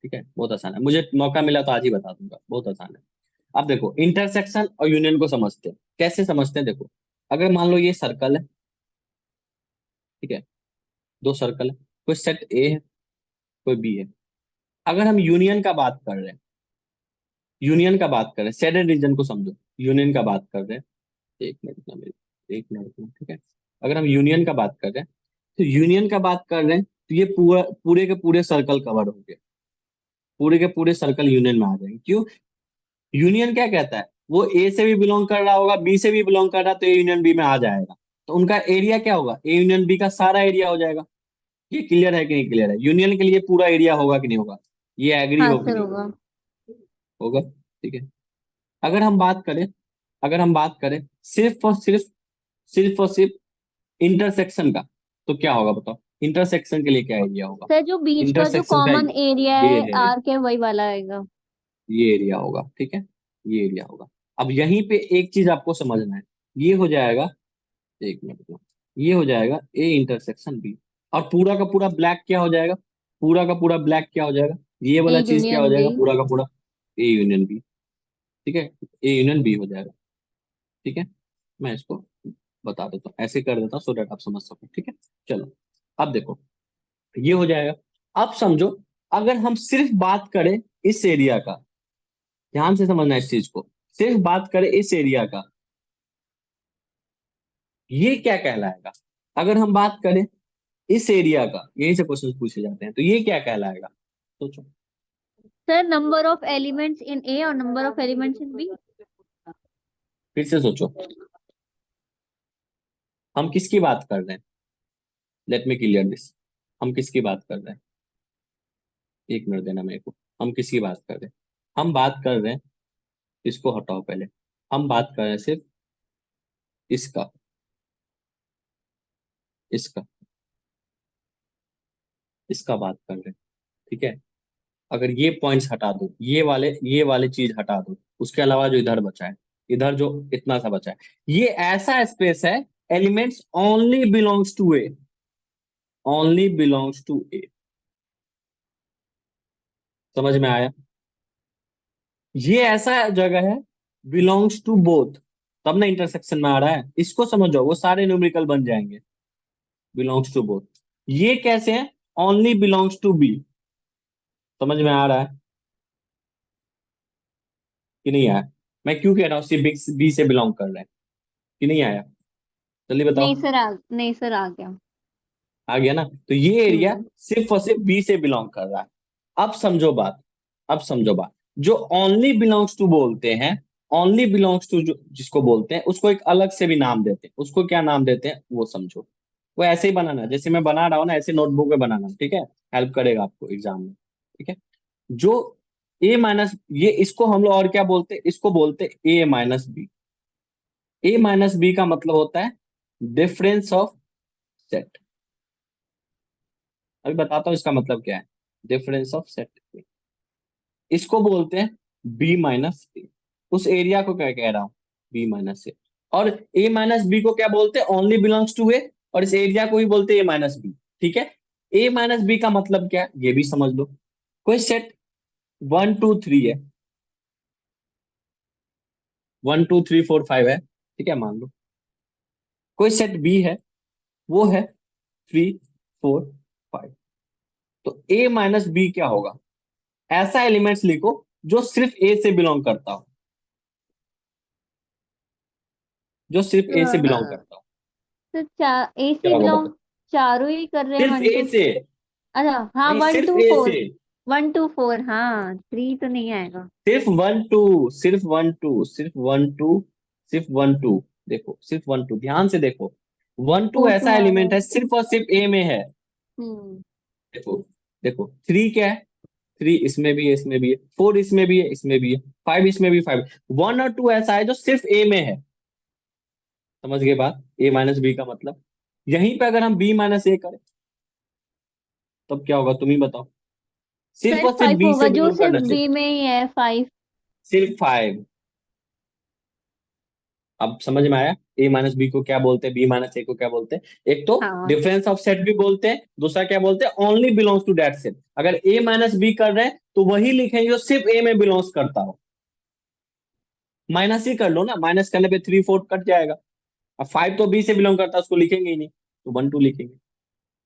ठीक है। बहुत आसान है, मुझे मौका मिला तो आज ही बता दूंगा, बहुत आसान है। अब देखो, इंटरसेक्शन और यूनियन को समझते हैं, कैसे समझते हैं? देखो, अगर मान लो ये सर्कल है, ठीक है, दो सर्कल है, कोई सेट ए है, कोई बी है। अगर हम यूनियन का बात कर रहे हैं, यूनियन का बात कर रहे हैं, शेडेड रीजन को समझो, यूनियन का बात कर रहे हैं, एक मिनट ना मेरे, एक मिनट ना, ठीक है। अगर हम यूनियन का बात कर रहे हैं, तो यूनियन का बात कर रहे हैं, तो ये पूरा पूरे के पूरे सर्कल कवर हो गए, पूरे के पूरे सर्कल यूनियन में आ जाएंगे। क्यों? यूनियन क्या कहता है, वो ए से भी बिलोंग कर रहा होगा, बी से भी बिलोंग कर रहा है, तो ए यूनियन बी में आ जाएगा। तो उनका एरिया क्या होगा, ए यूनियन बी का सारा एरिया हो जाएगा। ये क्लियर है कि नहीं क्लियर है? यूनियन के लिए पूरा एरिया होगा कि नहीं होगा? ये एग्री हाँ हो कि सर नहीं? होगा। होगा, ठीक है। अगर हम बात करें, अगर हम बात करें सिर्फ और सिर्फ इंटरसेक्शन का, तो क्या होगा बताओ, इंटरसेक्शन के लिए क्या एरिया होगा? सर जो बीच का जो इंटरसेक्शन का कॉमन एरिया ये है है, आर्क है वही वाला आएगा। ये एरिया होगा, ठीक है, ये एरिया होगा। अब यहीं पे एक चीज आपको समझना है, ये हो जाएगा, एक मिनट में, ये हो जाएगा ए इंटरसेक्शन बी। और पूरा का पूरा ब्लैक क्या हो जाएगा, पूरा का पूरा ब्लैक क्या हो जाएगा, ये ए वाला चीज क्या हो यूनियन बी। जाएगा, पूरा का पूरा ए यूनियन बी, ठीक है, ए यूनियन बी हो जाएगा, ठीक है। मैं इसको बता देता हूँ, ऐसे कर देता हूँ, सो दैट आप समझ सको, ठीक है। चलो, अब देखो, ये हो जाएगा। अब समझो, अगर हम सिर्फ बात करें इस एरिया का, ध्यान से समझना इस चीज को, सिर्फ बात करें इस एरिया का, ये क्या कहलाएगा? अगर हम बात करें इस एरिया का, यही से क्वेश्चन पूछे जाते हैं, तो ये क्या कहलाएगा? सोचो, sir number of elements in A और number of elements in B. फिर से सोचो, हम किसकी बात कर रहे हैं? लेट मी क्लियर दिस, हम किसकी बात कर रहे हैं? एक मिनट देना मेरे को, हम किसकी बात कर रहे हैं? हम बात कर रहे हैं, इसको हटाओ पहले, हम बात कर रहे हैं सिर्फ इसका, इसका, इसका बात कर रहे हैं, ठीक है। अगर ये पॉइंट्स हटा दो, ये वाले चीज हटा दो, उसके अलावा जो इधर बचा है, इधर जो इतना सा बचा है, ये ऐसा स्पेस है, elements only belongs to A, only belongs to A. समझ में आया? ये ऐसा जगह है, बिलोंग्स टू बोथ, तब ना इंटरसेक्शन में आ रहा है, इसको समझो, वो सारे न्यूमेरिकल बन जाएंगे, बिलोंग्स टू बोथ। ये कैसे है, ओनली बिलोंग्स टू बी। समझ में आ रहा है कि नहीं आया? मैं क्यों कह रहा हूँ सिर्फ बी से बिलोंग कर रहे हैं, कि नहीं आया? जल्दी नहीं बताओ। सर नहीं सर आ गया। आ गया ना? तो ये एरिया हम्म। सिर्फ और सिर्फ बी से बिलोंग कर रहा है। अब समझो बात, अब समझो बात, जो ओनली बिलोंग्स टू बोलते हैं, ओनली बिलोंग्स टू जो जिसको बोलते हैं, उसको एक अलग से भी नाम देते हैं, उसको क्या नाम देते हैं वो समझो। वो ऐसे ही बनाना, जैसे मैं बना रहा हूँ ना, ऐसे नोटबुक में बनाना, ठीक है, हेल्प करेगा आपको एग्जाम में, ठीक है। जो ए माइनस, ये इसको हम लोग और क्या बोलते हैं, इसको बोलते हैं ए माइनस बी। ए माइनस बी का मतलब होता है डिफरेंस ऑफ सेट। अभी बताता हूँ इसका मतलब क्या है, डिफरेंस ऑफ सेट, इसको बोलते हैं बी माइनस ए। उस एरिया को क्या कह रहा हूँ, बी माइनस ए। और ए माइनस बी को क्या बोलते हैं, ओनली बिलोंग्स टू ए, और इस एरिया को ही बोलते हैं ए माइनस बी, ठीक है। ए माइनस बी का मतलब क्या है ये भी समझ लो। कोई सेट 1 2 3 है, 1 2 3 4 5 है, ठीक है, मान लो। कोई सेट बी है, वो है 3 4 5। तो ए माइनस बी क्या होगा, ऐसा एलिमेंट्स लिखो जो सिर्फ ए से बिलोंग करता हो, जो सिर्फ ए से बिलोंग सर करता हो। ए क्या से होगा बिलोंग, बताओ? चारों ही कर रहे हैं सिर्फ वन ए टू। से, अच्छा हाँ नहीं, वन सिर्फ टू ए फोर। से, 1 2 4 हाँ 3 तो नहीं आएगा। सिर्फ 1 2 सिर्फ 1 2 देखो, सिर्फ 1 2 ध्यान से देखो, 1 2 फोर्थ ऐसा में आ रहा एलिमेंट है। है सिर्फ और सिर्फ ए में है। हम्म। देखो, देखो 3 क्या है, 3 इसमें भी है, इसमें भी है, 4 इसमें भी है, इसमें भी है, 5 इसमें भी 5। 1 और 2 ऐसा है जो सिर्फ ए में है। समझ गए बात, ए माइनस बी का मतलब। यहीं पे अगर हम बी माइनस ए करें, तब क्या होगा तुम ही बताओ, सिर्फ सर और सिर्फ 5 बी होगा से जो बिलोंग सिर्फ करना, सिर्फ बी में ही है 5। सिर्फ 5। अब समझ में आया, ए माइनस बी को क्या बोलते हैं, बी माइनस ए को क्या बोलते हैं? एक तो हाँ डिफरेंस ऑफ सेट भी बोलते हैं, दूसरा क्या बोलते हैं, only belongs to that set. अगर ए माइनस बी कर रहे हैं तो वही लिखेंगे जो सिर्फ ए में बिलोंग्स करता हो। माइनस ही कर लो ना, माइनस करने पे 3 4 कट जाएगा। अब 5 तो बी से बिलोंग करता है, उसको लिखेंगे ही नहीं, तो 1 2 लिखेंगे।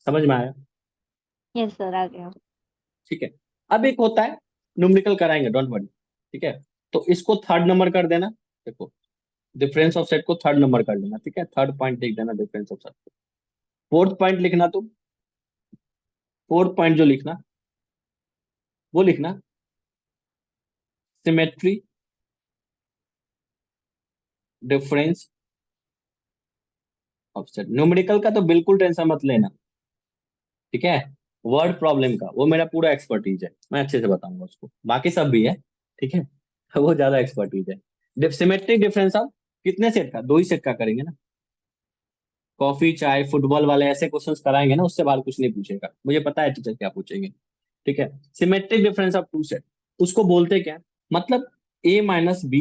समझ में आया? यस सर, आ गया। ठीक है। अब एक होता है, न्यूमेरिकल कराएंगे, डोंट वरी। ठीक है, तो इसको थर्ड नंबर कर देना। देखो, डिफरेंस ऑफ सेट को थर्ड नंबर कर देना। ठीक है, थर्ड पॉइंट लिख देना difference of set. Fourth point लिखना तुम, फोर्थ पॉइंट जो लिखना वो लिखना symmetry difference of set. Numerical का तो बिल्कुल टेंशन मत लेना। ठीक है, वर्ड प्रॉब्लम का वो मेरा पूरा एक्सपर्टीज है, मैं अच्छे से बताऊंगा उसको, बाकी सब भी है। ठीक है, वो ज्यादा एक्सपर्टीज है। सिमेट्रिक डिफरेंस ऑफ कितने सेट का? दो ही सेट का करेंगे ना। कॉफी चाय फुटबॉल वाले ऐसे क्वेश्चंस कराएंगे ना, उससे बाहर कुछ नहीं पूछेगा, मुझे पता है टीचर क्या पूछेंगे। ठीक है, symmetric difference of two set, उसको बोलते क्या है? मतलब A minus B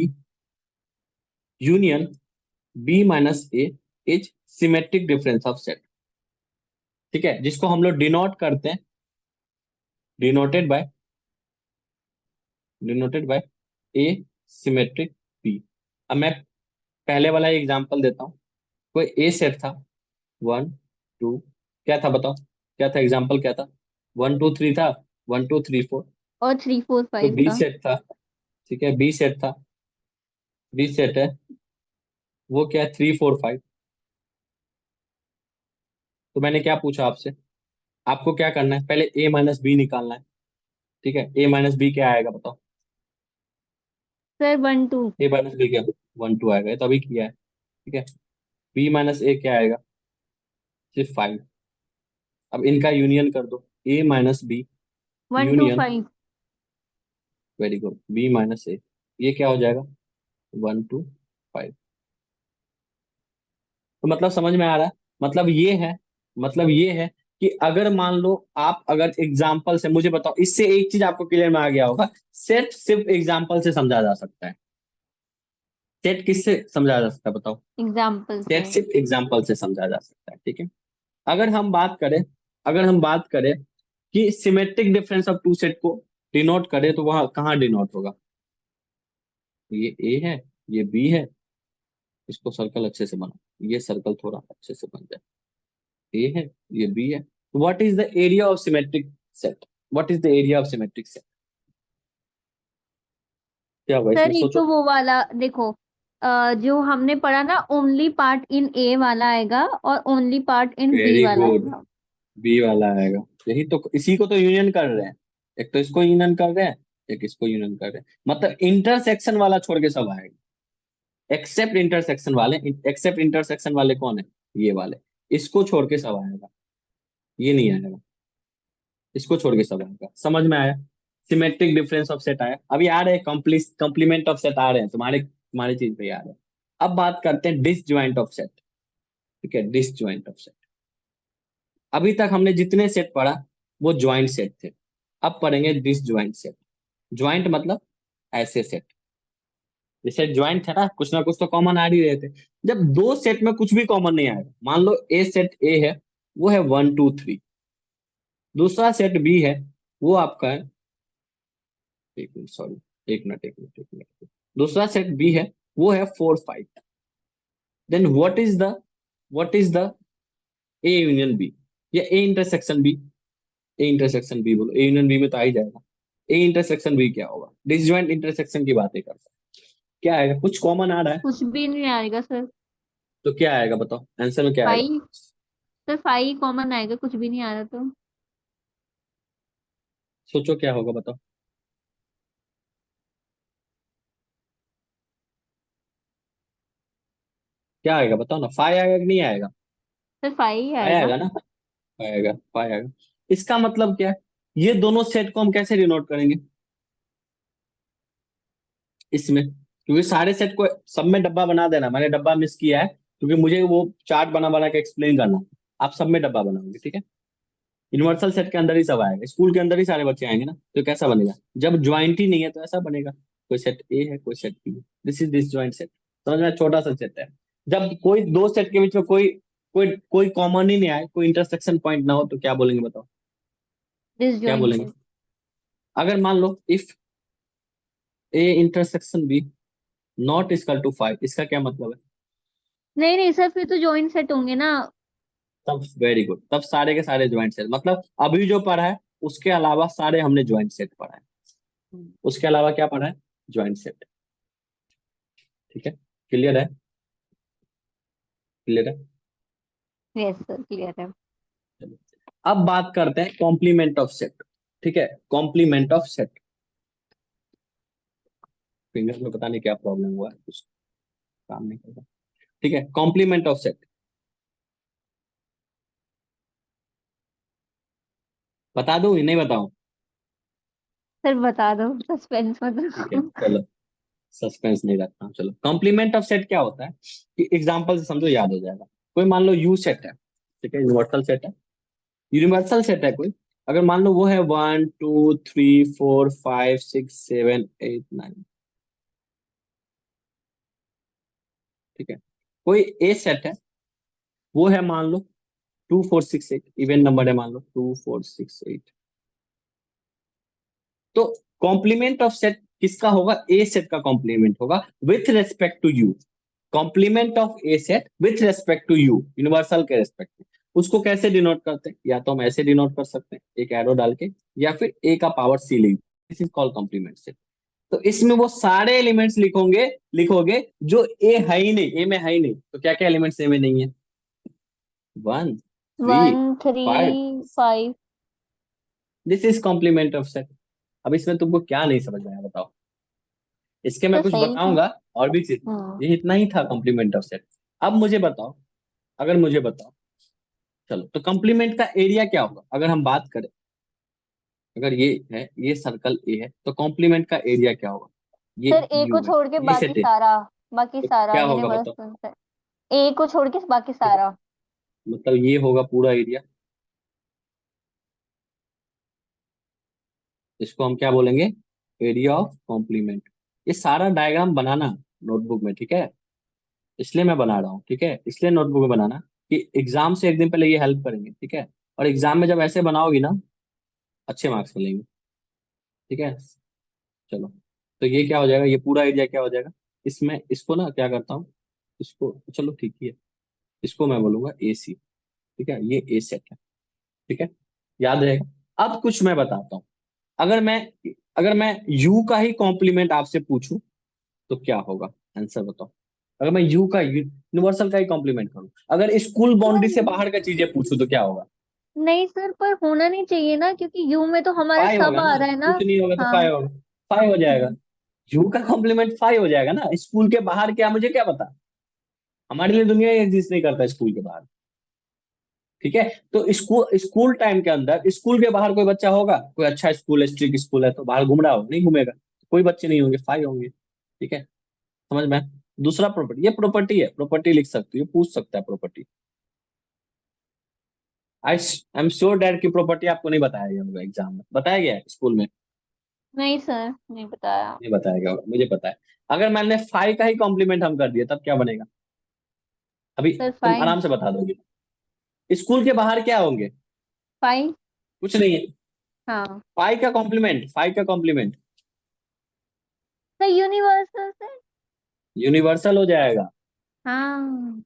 union B minus A is symmetric difference of set. ठीक है, जिसको हम लोग डिनोट करते हैं, denoted by, denoted by A symmetric B. अब मैं पहले वाला एग्जांपल देता हूँ। कोई ए सेट था, वन टू, क्या था बताओ, क्या था एग्जांपल, क्या था? वन टू थ्री था, वन टू थ्री फोर। और 3 4 तो 5 बी था। सेट था। ठीक है, बी सेट था, बी सेट है, वो क्या है? Three four five. तो मैंने क्या पूछा आपसे? आपको क्या करना है, पहले ए माइनस बी निकालना है। ठीक है, ए माइनस बी क्या आएगा बताओ? सर 1 2। ए माइनस बी क्या? वन टू आएगा, ये तो अभी किया है। ठीक है, बी माइनस ए क्या आएगा? सिर्फ फाइव। अब इनका यूनियन कर दो, A minus B 1 2 union, 5। Very good, B minus A, ये क्या हो जाएगा? One two five. तो मतलब समझ में आ रहा है? मतलब ये है, मतलब ये है कि अगर मान लो आप, अगर एग्जाम्पल से मुझे बताओ, इससे एक चीज आपको क्लियर में आ गया होगा, सेट सिर्फ एग्जाम्पल से समझा जा सकता है। सेट किससे समझा जा सकता है बताओ? एग्जाम्पल सेट से। सिर्फ एग्जाम्पल से समझा जा सकता है। ठीक है, अगर हम बात करें, अगर हम बात करें कि symmetric difference of two set को डिनोट करें, तो वहां कहाँ डिनोट होगा? ये ए है, ये बी है, इसको सर्कल अच्छे से बना, ये सर्कल थोड़ा अच्छे से बन जाए। ए है, ये बी है। What is the area of symmetric set? What is the area of symmetric set? क्या होगा सर इसमें, एक तो सोचो। वो वाला देखो, जो हमने पढ़ा ना, ओनली पार्ट इन ए वाला आएगा और only part in be very वाला गुड, आएगा। बी वाला आएगा। यही तो, इसी को तो यूनियन कर रहे हैं। एक तो इसको यूनियन कर रहे हैं, एक इसको यूनियन कर रहे हैं, मतलब इंटरसेक्शन वाला छोड़ के सब आएगा। एक्सेप्ट इंटरसेक्शन वाले, एक्सेप्ट इंटरसेक्शन वाले कौन है? ये वाले। इसको छोड़ के सब आएगा, ये नहीं आएगा, इसको छोड़ के सब आएगा। समझ में आया? सिमेट्रिक डिफरेंस ऑफ सेट आया। अभी आ रहे हैं कॉम्प्लीमेंट ऑफ सेट आ रहे हैं, तुम्हारे तुम्हारी चीज पे आ रहे हैं। अब बात करते हैं डिसजॉइंट ऑफ सेट। ठीक है, डिसजॉइंट ऑफ सेट। अभी तक हमने जितने सेट पढ़ा वो ज्वाइंट सेट थे, अब पढ़ेंगे डिसजॉइंट सेट। ज्वाइंट मतलब ऐसे सेट, जैसे ज्वाइंट है ना कुछ तो कॉमन आ ही रहे थे। जब दो सेट में कुछ भी कॉमन नहीं आएगा, मान लो ए सेट ए है, वो है वन टू थ्री, दूसरा सेट बी है, वो आपका है, एक मिनट सॉरी, एक मिनट, दूसरा सेट बी है, वो है four five. Then what is the A union B, या A intersection B? A intersection B बोलो, ए यूनियन बी में तो आ ही जाएगा। ए इंटरसेक्शन बी क्या होगा? डिसजॉइंट इंटरसेक्शन की बातें करते हैं, क्या आएगा? कुछ कॉमन आ रहा है, कुछ भी नहीं आएगा सर। तो क्या आएगा बताओ, आंसर में क्या आएगा? 5। सर 5 कॉमन आएगा, कुछ भी नहीं आ रहा तो। सोचो क्या होगा बताओ, क्या आएगा बताओ ना, फाइव आएगा कि नहीं आएगा? सर 5 ही फाइव आएगा। आएगा ना, आएगा, फाइव आएगा। इसका मतलब क्या है? ये दोनों सेट को हम कैसे डिनोट करेंगे इसमें? क्योंकि सारे सेट को सब में डब्बा बना देना, मैंने डब्बा मिस किया है क्योंकि मुझे वो चार्ट बना बना के एक्सप्लेन करना। आप सब में डब्बा बनाओगे, ठीक है? यूनिवर्सल सेट के अंदर ही सब आएगा, स्कूल के अंदर ही सारे बच्चे आएंगे ना, तो कैसा बनेगा? जब ज्वाइंट ही नहीं है तो ऐसा बनेगा, कोई सेट ए है, कोई सेट बी है, this is this joint set. समझ में? छोटा सा सेट है। जब कोई दो सेट के बीच में कोई कोई कोई कॉमन ही नहीं आए, कोई इंटरसेक्शन पॉइंट ना हो, तो क्या बोलेंगे बताओ? क्या डिसजॉइंट बोलेंगे? से। अगर मान लो if A intersection B not equal to five, इसका क्या मतलब है? नहीं नहीं सर, फिर तो जॉइंट सेट होंगे ना। तब वेरी गुड, तब सारे के सारे ज्वाइंट सेट, मतलब अभी जो पढ़ा है उसके अलावा सारे हमने ज्वाइंट सेट पढ़ा है। उसके अलावा क्या पढ़ा है? Joint set. ठीक है, क्लियर है? क्लियर है? यस सर क्लियर है। चलो, अब बात करते हैं कॉम्प्लीमेंट ऑफ सेट। ठीक है, कॉम्प्लीमेंट ऑफ सेट। फिंगर में पता नहीं क्या प्रॉब्लम हुआ है, कुछ काम नहीं कर रहा। ठीक है, कॉम्प्लीमेंट ऑफ सेट बता दूं, नहीं बताऊं? सर बता दो, सस्पेंस मत ठीक है रखो। चलो, सस्पेंस नहीं रखता हूं। चलो, कॉम्प्लीमेंट ऑफ सेट क्या होता है कि एग्जांपल से समझो, याद हो जाएगा। कोई मान लो यू सेट है, ठीक है, यूनिवर्सल सेट है। यूनिवर्सल सेट है कोई, अगर मान लो वो है 1 2 3 4 5 6 7 8 9। ठीक है, कोई ए सेट है, वो है मान लो 2 4 6 8, इवन नंबर है मान लो 2 4 6 8। तो कॉम्प्लीमेंट ऑफ सेट किसका होगा? ए सेट का कॉम्प्लीमेंट होगा with respect to U. Complement of A set with respect to U, universal के रेस्पेक्ट में। उसको कैसे डिनोट करते हैं? या तो हम ऐसे डिनोट कर सकते हैं एक एरो डाल के, या फिर ए का पावर सी लिख, this is called complement set. तो इसमें वो सारे एलिमेंट्स लिखोगे, लिखोगे जो ए है ही नहीं, ए में है ही नहीं। तो क्या क्या एलिमेंट्स ए में नहीं है? 1 3 one three 5, five. This is complement of set. अब इसमें तुमको क्या नहीं समझ में आया बताओ? इसके मैं तो कुछ सही था। बताऊंगा और भी चीज। हम्म। ये इतना ही था कॉम्प्लीमेंट ऑफ सेट। अब मुझे बताओ, अगर मुझे बताओ, चलो, तो कॉम्प्लीमेंट का एरिया क्या होगा अगर हम बात करें? अगर ये है, ये सर्कल ए है, तो कॉम्प्लीमेंट का एरिया क्या होगा? ये सर ए को यू है, छोड़ के ये बाकी सेट है, सारा, बाकी तो सारा क्या होगा बताओ? यूनिवर्सल है। ए को छोड़ के बाकी देखो, सारा। मतलब ये होगा पूरा एरिया। इसको हम क्या बोलेंगे? Area of complement. ये सारा डायग्राम बनाना नोटबुक में, ठीक है? इसलिए मैं बना रहा हूँ, ठीक है, इसलिए नोटबुक में बनाना कि एग्जाम से एक दिन पहले ये हेल्प करेंगे, ठीक है? और एग्जाम में जब ऐसे बनाओगी ना, अच्छे मार्क्स मिलेंगे। ठीक है, चलो, तो ये क्या हो जाएगा? ये पूरा एरिया क्या हो जाएगा? इसमें इसको ना क्या करता हूँ, इसको, चलो ठीक ही है, इसको मैं बोलूंगा ए सी। ठीक है, ये ए सेट है। ठीक है, याद रहेगा। अब कुछ मैं बताता हूँ। अगर मैं अगर मैं यू का ही कॉम्प्लीमेंट आपसे पूछूं तो क्या होगा? आंसर बताओ। अगर मैं यू का यूनिवर्सल का ही कॉम्प्लीमेंट करूं, अगर स्कूल बाउंड्री से बाहर का चीजें पूछूं तो क्या होगा? नहीं सर, पर होना नहीं चाहिए ना, क्योंकि यू में तो हमारा फाइव सब होगा आ ना, रहा है ना। कुछ नहीं होगा तो हाँ। फाइव होगा। फाइव हो जाएगा। हम्म। यू का कॉम्प्लीमेंट फाइव हो जाएगा ना। स्कूल के बाहर क्या, मुझे क्या पता? हमारे लिए दुनिया ही एग्जिस्ट नहीं करता स्कूल के बाहर। ठीक है, तो स्कूल स्कूल टाइम के अंदर स्कूल के बाहर कोई बच्चा होगा? कोई अच्छा स्कूल है, स्ट्रिक्ट स्कूल है, तो बाहर घूम रहा होगा? नहीं घूमेगा। कोई बच्चे नहीं होंगे, फाइव होंगे। ठीक है, समझ में? दूसरा प्रॉपर्टी, ये प्रॉपर्टी है, प्रॉपर्टी लिख सकती हो, पूछ सकता है property. I I am sure dad की प्रॉपर्टी आपको नहीं बताया गया होगा एग्जाम में, बताया गया है स्कूल में? नहीं सर, नहीं बताया। नहीं बताया गया होगा, मुझे पता है। अगर मैंने फाइव का ही कॉम्प्लीमेंट हम कर दिया तब क्या बनेगा? अभी सर तुम फाइव। आराम से बता दोगे। स्कूल के बाहर क्या होंगे? फाइव। कुछ नहीं है। हाँ। फाइव का कॉम्प्लीमेंट, फाइव का कॉम्प्लीमेंट सर यूनिवर्सल से। यूनिवर्सल हो जाएगा। हाँ।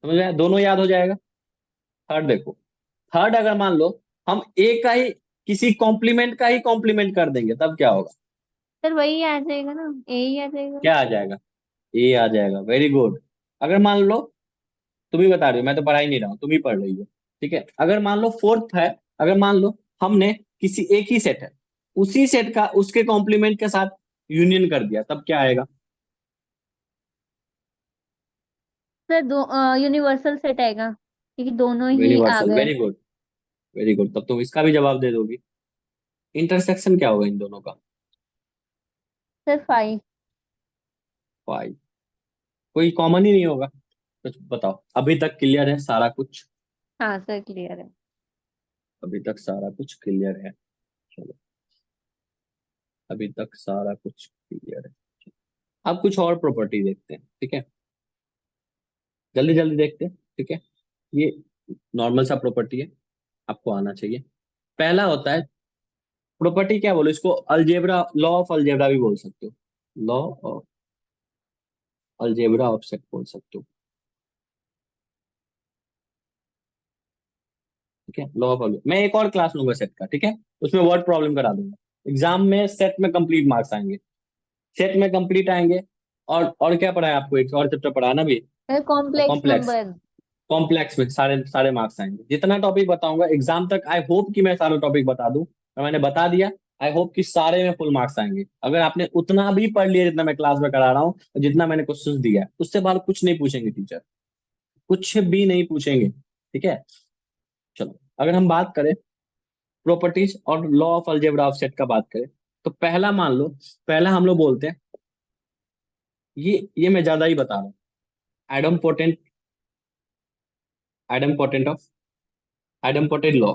समझ में आया? दोनों याद हो जाएगा। थर्ड देखो, थर्ड अगर मान लो हम ए का ही किसी कॉम्प्लीमेंट का ही कॉम्प्लीमेंट कर देंगे तब क्या होगा? सर वही आ जाएगा ना, ए ही आ जाएगा। क्या आ जाएगा? ए आ जाएगा, वेरी गुड। अगर मान लो, तुम ही बता रही हो, मैं तो पढ़ा ही नहीं रहा हूँ, तुम ही पढ़ रही हो। ठीक है, अगर मान लो फोर्थ है, अगर मान लो हमने किसी एक ही सेट है, उसी सेट का उसके कॉम्प्लीमेंट के साथ यूनियन कर दिया तब क्या आएगा? सर दो यूनिवर्सल सेट आएगा, क्योंकि दोनों ही आ यूनिवर्सल, गए। Very good. वेरी गुड, तब तुम इसका भी जवाब दे दोगी। इंटरसेक्शन क्या होगा इन दोनों का? Sir five. फाइव। कोई कॉमन ही नहीं होगा। कुछ बताओ, अभी तक क्लियर है सारा कुछ? हाँ सर क्लियर है। अभी तक सारा कुछ क्लियर है। चलो, अभी तक सारा कुछ क्लियर है। अब कुछ और प्रॉपर्टी देखते हैं, ठीक है? जल्दी जल्दी देखते हैं, ठीक है? ये नॉर्मल सा प्रॉपर्टी है, आपको आना चाहिए। पहला होता है प्रॉपर्टी, क्या बोलो इसको? अलजेब्रा, लॉ ऑफ अलजेब्रा भी बोल सकते हो। Law of algebra of set बोल सकते हो। ठीक है, लॉ ऑफ ऑलवेज। मैं एक और क्लास लूंगा सेट का, ठीक है, उसमें वर्ड प्रॉब्लम करा दूंगा। एग्जाम में सेट में कंप्लीट मार्क्स आएंगे, सेट में कंप्लीट आएंगे। और क्या पढ़ा है आपको, एक और चैप्टर पढ़ा है ना भी, फिर कॉम्प्लेक्स कॉम्प्लेक्स। नंबर। कॉम्प्लेक्स में सारे सारे मार्क्स आएंगे। जितना टॉपिक बताऊंगा एग्जाम तक, आई होप कि मैं सारा टॉपिक बता दूं, और मैंने बता दिया। आई होप कि सारे में फुल मार्क्स आएंगे, अगर आपने उतना भी पढ़ लिया जितना मैं क्लास में करा रहा हूँ, और जितना मैंने क्वेश्चंस दिया है, उससे बाद कुछ नहीं पूछेंगे टीचर, कुछ भी नहीं पूछेंगे। ठीक है, चलो अगर हम बात करें प्रॉपर्टीज और law of algebra of set का बात करें, तो पहला मान लो, पहला हम लोग बोलते हैं, ये मैं ज्यादा ही बता रहा हूँ, Adam potent, Adam potent of, Adam potent law.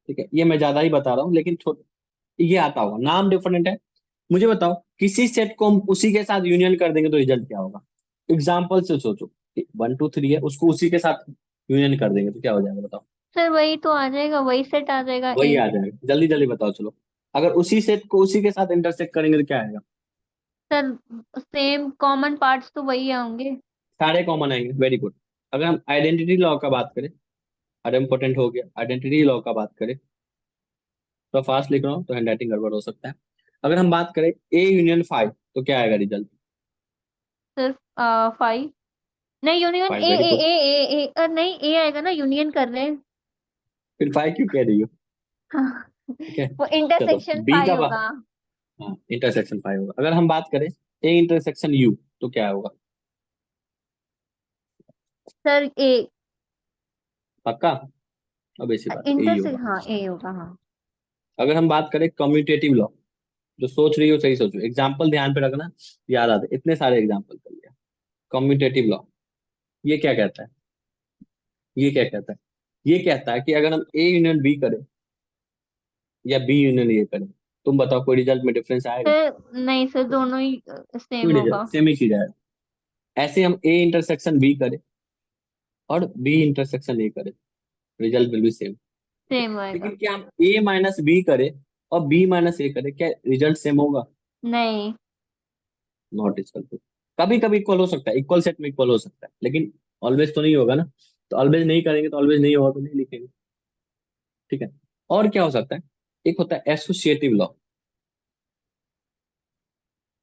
ठीक है, ये मैं ज्यादा ही बता रहा हूँ, लेकिन ये आता होगा, नाम डिफरेंट है। मुझे बताओ, किसी सेट को हम उसी के साथ यूनियन कर देंगे तो रिजल्ट क्या होगा? एग्जाम्पल से सोचो, 1 2 3 है, उसको उसी के साथ यूनियन कर देंगे तो क्या हो जाएगा बताओ? सर वही तो आ जाएगा, वही सेट आ जाएगा वही ए। आ जाएगा, जल्दी जल्दी बताओ चलो। अगर उसी सेट को उसी के साथ इंटरसेक्ट करेंगे तो क्या आएगा? सर सेम कॉमन पार्ट्स तो वही होंगे। सारे कॉमन आएंगे, वेरी गुड। अगर हम आइडेंटिटी लॉ का बात करें, इम्पोर्टेंट हो गया, आइडेंटिटी लॉ का बात करें, तो फास्ट लिख रहा हूँ तो हैंडराइटिंग गड़बड़ हो सकता है। अगर हम बात करें ए यूनियन फाइव, तो क्या आएगा रिजल्ट? सर 5। नहीं, union five, uh very uh good. A A A नहीं, ए आएगा ना, यूनियन कर रहे हैं। फिर फाइव क्यों कह रही हो? हाँ, ठीक है, वो चलो इंटरसेक्शन बी का 5 होगा। हाँ, इंटरसेक्शन फाइव होगा। अगर हम बात करें ए इंटरसेक्शन यू, तो क्या होगा? सर ए पक्का? अब ऐसी बात है, यही इंटरसेक्शन, होगा। हाँ ए होगा, हाँ। अगर हम बात करें कम्यूटेटिव लॉ, जो सोच रही हो सही सोचो, एग्जाम्पल ध्यान पे रखना, याद आते इतने सारे एग्जाम्पल कर लिया। कम्यूटेटिव लॉ ये क्या कहता है? ये क्या कहता है? ये कहता है कि अगर हम ए यूनियन बी करें या बी यूनियन ए करें, तुम बताओ कोई रिजल्ट में डिफरेंस आएगा? सर नहीं सर, दोनों ही कोई सेम रिजल्ट होगा। सेम ही चीज आएगा। ऐसे हम ए इंटरसेक्शन बी करें और बी इंटरसेक्शन ए करें, result will be same. Same होएगा। लेकिन क्या हम ए माइनस बी करें और बी माइनस ए करें, क्या रिजल्ट सेम होगा? नहीं। Not equal to. कभी कभी इक्वल हो सकता है, इक्वल सेट में इक्वल हो सकता है, लेकिन ऑलवेज तो नहीं होगा ना। तो ऑलवेज नहीं करेंगे तो ऑलवेज नहीं होगा तो नहीं लिखेंगे। ठीक है, और क्या हो सकता है? एक होता है एसोसिएटिव लॉ।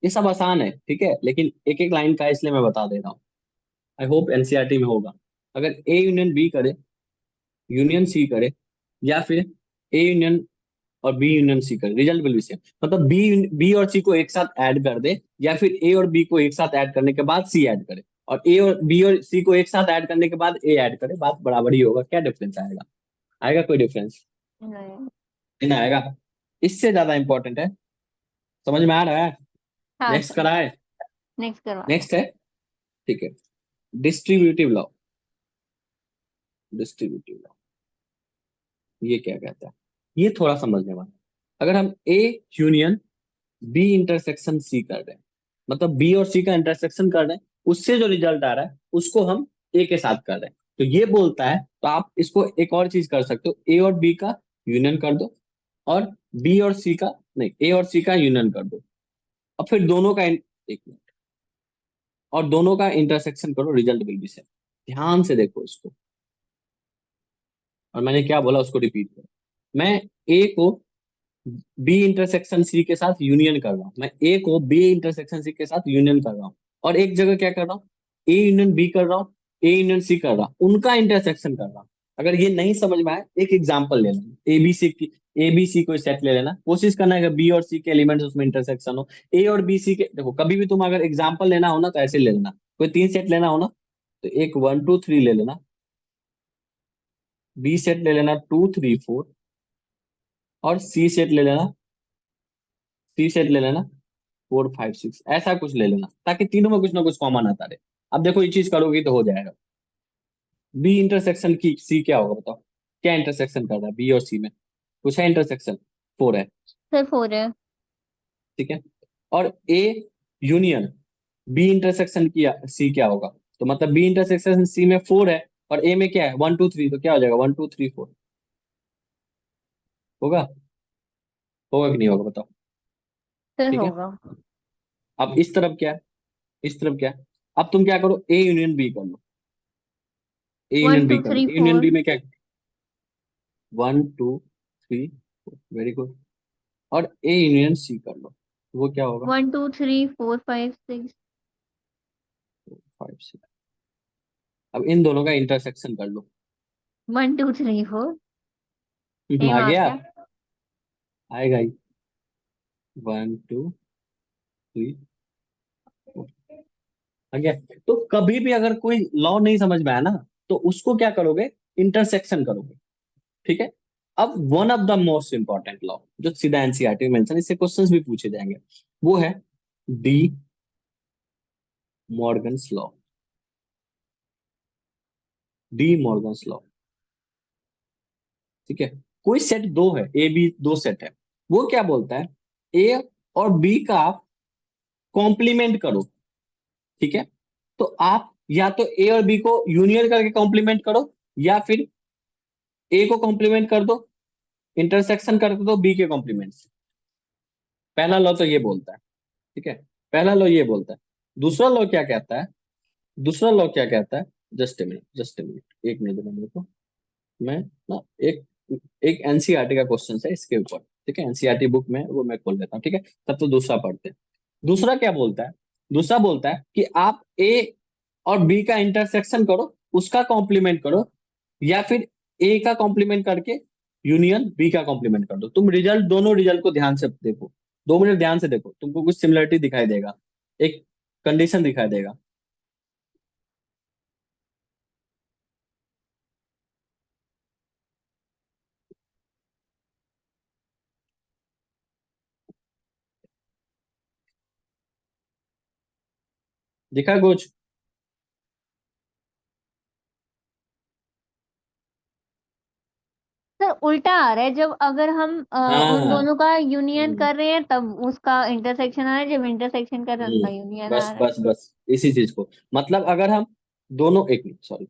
ये सब आसान है, ठीक है, लेकिन एक एक लाइन का है, इसलिए मैं बता दे रहा हूँ। आई होप एनसीईआरटी में होगा। अगर ए यूनियन बी करे, यूनियन सी करे, या फिर ए यूनियन और बी यूनियन सी करे, रिजल्ट विल बी सेम। मतलब बी बी और सी को एक साथ ऐड कर दे, या फिर ए और बी को एक साथ ऐड करने के बाद सी ऐड करे, और ए और बी और सी को एक साथ ऐड करने के बाद ए ऐड करे, बात बराबर ही होगा। क्या डिफरेंस आएगा? आएगा कोई डिफरेंस? नहीं। नहीं आएगा। इससे ज्यादा इंपॉर्टेंट है, समझ में आ रहा है? हाँ नेक्स्ट सर। कराए? नेक्स्ट करवा दो। नेक्स्ट है, ठीक है, डिस्ट्रीब्यूटिव लॉ। डिस्ट्रीब्यूटिव लॉ ये क्या कहता है? ये थोड़ा समझने वाला है। अगर हम A union B intersection C कर रहे हैं, मतलब बी और सी का इंटरसेक्शन कर रहे हैं, उससे जो रिजल्ट आ रहा है उसको हम ए के साथ कर रहे हैं, तो ये बोलता है, तो आप इसको एक और चीज कर सकते हो, ए और बी का यूनियन कर दो, और बी और सी का, नहीं, ए और सी का यूनियन कर दो, और फिर दोनों का एक मिनट, और दोनों का इंटरसेक्शन करो, रिजल्ट विल बी सेम। ध्यान से देखो इसको, और मैंने क्या बोला उसको रिपीट करो। मैं ए को बी इंटरसेक्शन सी के साथ यूनियन कर रहा हूँ, मैं ए को बी इंटरसेक्शन सी के साथ यूनियन कर रहा हूँ, और एक जगह क्या कर रहा हूँ, ए यूनियन बी कर रहा हूँ, ए यूनियन सी कर रहा हूँ, उनका इंटरसेक्शन कर रहा हूँ। अगर ये नहीं समझ में आए, एक एग्जांपल ले लेना, एबीसी की, एबीसी को सेट ले लेना, कोशिश करना है कि बी और सी के एलिमेंट्स उसमें इंटरसेक्शन हो। ए और बी सी के देखो, कभी भी तुम अगर एग्जांपल लेना हो ना तो ऐसे ले लेना, कोई 3 सेट लेना हो ना तो एक 1 2 3 ले लेना, बी सेट ले लेना 2 3 4, और सी सेट ले लेना, सी सेट ले लेना 4 5 6, ऐसा कुछ ले लेना, ताकि तीनों में कुछ ना कुछ कॉमन आता रहे। अब देखो ये चीज करोगी तो हो जाएगा। बी इंटरसेक्शन की सी क्या होगा बताओ? क्या इंटरसेक्शन कर रहा है बी और सी में? कुछ है इंटरसेक्शन? 4 है। सर 4 है। ठीक है, और ए यूनियन बी इंटरसेक्शन की सी क्या होगा? तो मतलब बी इंटरसेक्शन सी में 4 है, और ए में क्या है 1 2 3, तो क्या हो जाएगा 1 2 3 4? होगा? होगा कि नहीं होगा बताओ? सर ठीक है, होगा। अब इस तरफ क्या है, इस तरफ क्या है? अब तुम क्या करो, ए यूनियन बी कर लो, A one union B two कर लो, three A union four B में क्या? 1 2 3 वेरी गुड। और ए यूनियन सी कर लो, वो क्या होगा? 1 2 3 4 5 6। 5 6। अब इन दोनों का इंटरसेक्शन कर लो। 1 2 3 4। सेम आ आ गया? गया। आएगा ही। 1 2 3 आ गया। तो कभी भी अगर कोई लॉ नहीं समझ में आया ना, तो उसको क्या करोगे? इंटरसेक्शन करोगे। ठीक है। अब one of the most important law जो सीधा एनसीईआरटी में मेंशन, इससे क्वेश्चंस भी पूछे जाएंगे, वो है D Morgan's law. D Morgan's law. ठीक है। कोई सेट दो है, ए बी दो सेट है, वो क्या बोलता है? ए और बी का आप कॉम्प्लीमेंट करो। ठीक है। तो आप या तो ए और बी को यूनियन करके कॉम्प्लीमेंट करो, या फिर ए को कॉम्प्लीमेंट कर दो, इंटरसेक्शन कर दो बी के कॉम्प्लीमेंट से। पहला लॉ तो ये बोलता है। ठीक है। पहला लॉ ये बोलता है। दूसरा लॉ क्या कहता है? दूसरा लॉ क्या कहता है? Just a minute, just a minute, एक मिनट देना मेरे को। मैं ना एक एक एनसीईआरटी का क्वेश्चन है इसके ऊपर। ठीक है, एनसीईआरटी बुक में वो मैं खोल लेता हूँ। ठीक है। तब तो दूसरा पढ़ते हैं। दूसरा क्या बोलता है? दूसरा बोलता है कि आप ए और बी का इंटरसेक्शन करो, उसका कॉम्प्लीमेंट करो, या फिर ए का कॉम्प्लीमेंट करके यूनियन बी का कॉम्प्लीमेंट कर दो। तुम रिजल्ट, दोनों रिजल्ट को ध्यान से देखो, 2 मिनट ध्यान से देखो, तुमको कुछ सिमिलरिटी दिखाई देगा, एक कंडीशन दिखाई देगा। दिखा कुछ? सर उल्टा आ रहा है, जब अगर हम उन हाँ। दोनों का यूनियन हम्म, कर रहे हैं तब उसका इंटरसेक्शन आ रहा है, जब इंटरसेक्शन कर रहे हैं उनका यूनियन आ बस रहा है। बस बस इसी चीज को, मतलब अगर हम दोनों, एक मिनट सॉरी,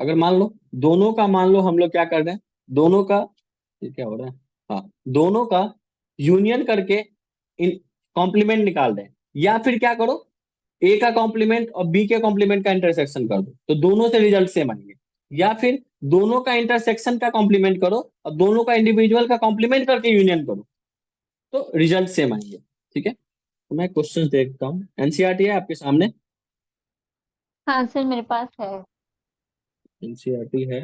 अगर मान लो दोनों का, मान लो हम लोग क्या कर रहे हैं, दोनों का, ये क्या हो रहा है, हाँ, दोनों का यूनियन करके इन कॉम्प्लीमेंट निकाल दें, या फिर क्या करो, ए का कॉम्प्लीमेंट और बी के कॉम्प्लीमेंट का इंटरसेक्शन कर दो, तो दोनों से रिजल्ट सेम आएंगे। या फिर दोनों का इंटरसेक्शन का कॉम्प्लीमेंट करो और दोनों का इंडिविजुअल का कॉम्प्लीमेंट करके यूनियन करो, तो रिजल्ट सेम आएंगे। ठीक है। तो मैं क्वेश्चन देखता हूँ, एनसीईआरटी है आपके सामने? हाँ सर मेरे पास है। एनसीईआरटी है।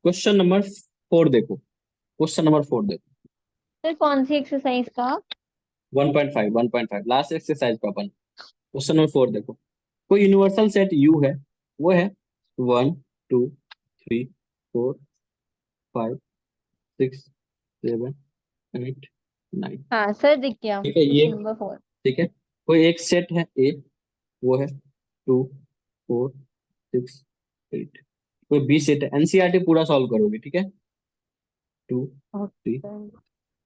क्वेश्चन नंबर 4 देखो। क्वेश्चन नंबर 4 देखो। सर कौन सी एक्सरसाइज का? 1.5, 1.5 लास्ट एक्सरसाइज का अपन। क्वेश्चन नंबर 4 देखो। कोई यूनिवर्सल सेट यू है, वो है 1 2 3 4 5 6 7 8 9। हाँ सर दिख गया ठीक है ये। Question number 4। ठीक है। कोई एक सेट है ए, वो है 2 4 6 8। कोई बी सेट है, एनसीईआरटी पूरा सॉल्व करोगे। ठीक है। 2 3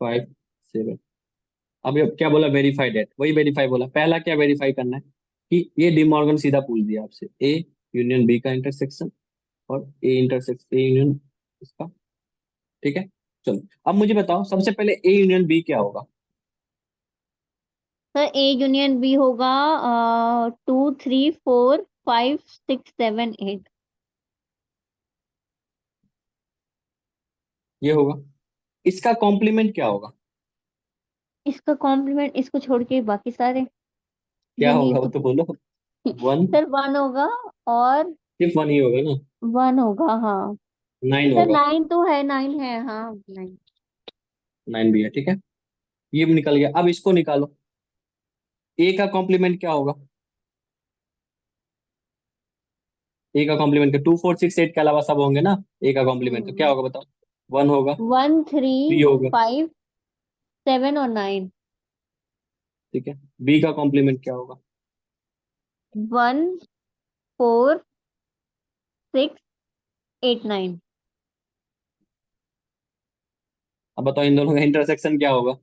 5 7। अब ये क्या बोला? वेरीफाइड है, वही वेरीफाई बोला। पहला क्या वेरीफाई करना है? कि ये डिमॉर्गन सीधा पूछ दिया आपसे, ए यूनियन बी का इंटरसेक्शन और ए इंटरसेक्शन ए यूनियन इसका। ठीक है। चलो अब मुझे बताओ, सबसे पहले ए यूनियन बी क्या होगा? सर ए यूनियन बी होगा 2 3 4 5 6 7 8। ये होगा। इसका कॉम्प्लीमेंट क्या होगा? इसका कॉम्प्लीमेंट इसको छोड़ के बाकी सारे क्या यही होगा वो तो। तो बोलो। वन। सर 1 होगा और सिर्फ वन ही होगा ना? 1 होगा हाँ। 9 सर होगा। 9 तो है, 9 है हाँ 9। 9 भी है। ठीक है। ये भी निकल गया। अब इसको निकालो, ए का कॉम्प्लीमेंट क्या होगा? ए का कॉम्प्लीमेंट का 2 4 6 8 के अलावा सब होंगे ना, ए का कॉम्प्लीमेंट तो क्या हम्म। होगा बताओ? 1 होगा, 1 3 3 होगा। 5 7 और 9। ठीक है। बी का कॉम्प्लीमेंट क्या होगा? 1 4 6 8 9। अब बताओ इन दोनों का इंटरसेक्शन क्या होगा?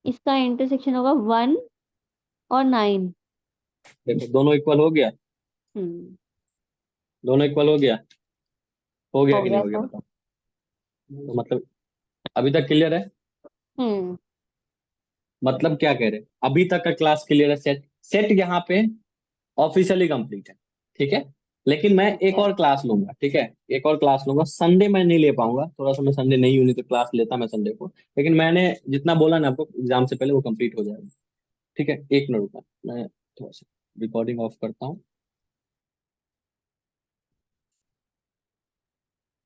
इसका इंटरसेक्शन होगा 1 और 9। देखो दोनों इक्वल हो गया। हम्म। दोनों इक्वल हो गया। हो गया हो कि नहीं गया हो गया सर। बताओ? तो मतलब अभी तक क्लियर है? हम्म। मतलब क्या कह रहे हैं, अभी तक का क्लास क्लियर है? सेट सेट यहाँ पे ऑफिशियली कंप्लीट है। ठीक है। लेकिन मैं एक ठीक है। और क्लास लूंगा, ठीक है, एक और क्लास लूंगा। संडे मैं नहीं ले पाऊंगा, थोड़ा सा मैं संडे नहीं हूं, नहीं तो क्लास लेता मैं संडे को। लेकिन मैंने जितना बोला ना आपको एग्जाम से पहले, वो कंप्लीट हो जाएगा। ठीक है, एक मिनट रुका, मैं थोड़ा सा रिकॉर्डिंग ऑफ करता हूँ।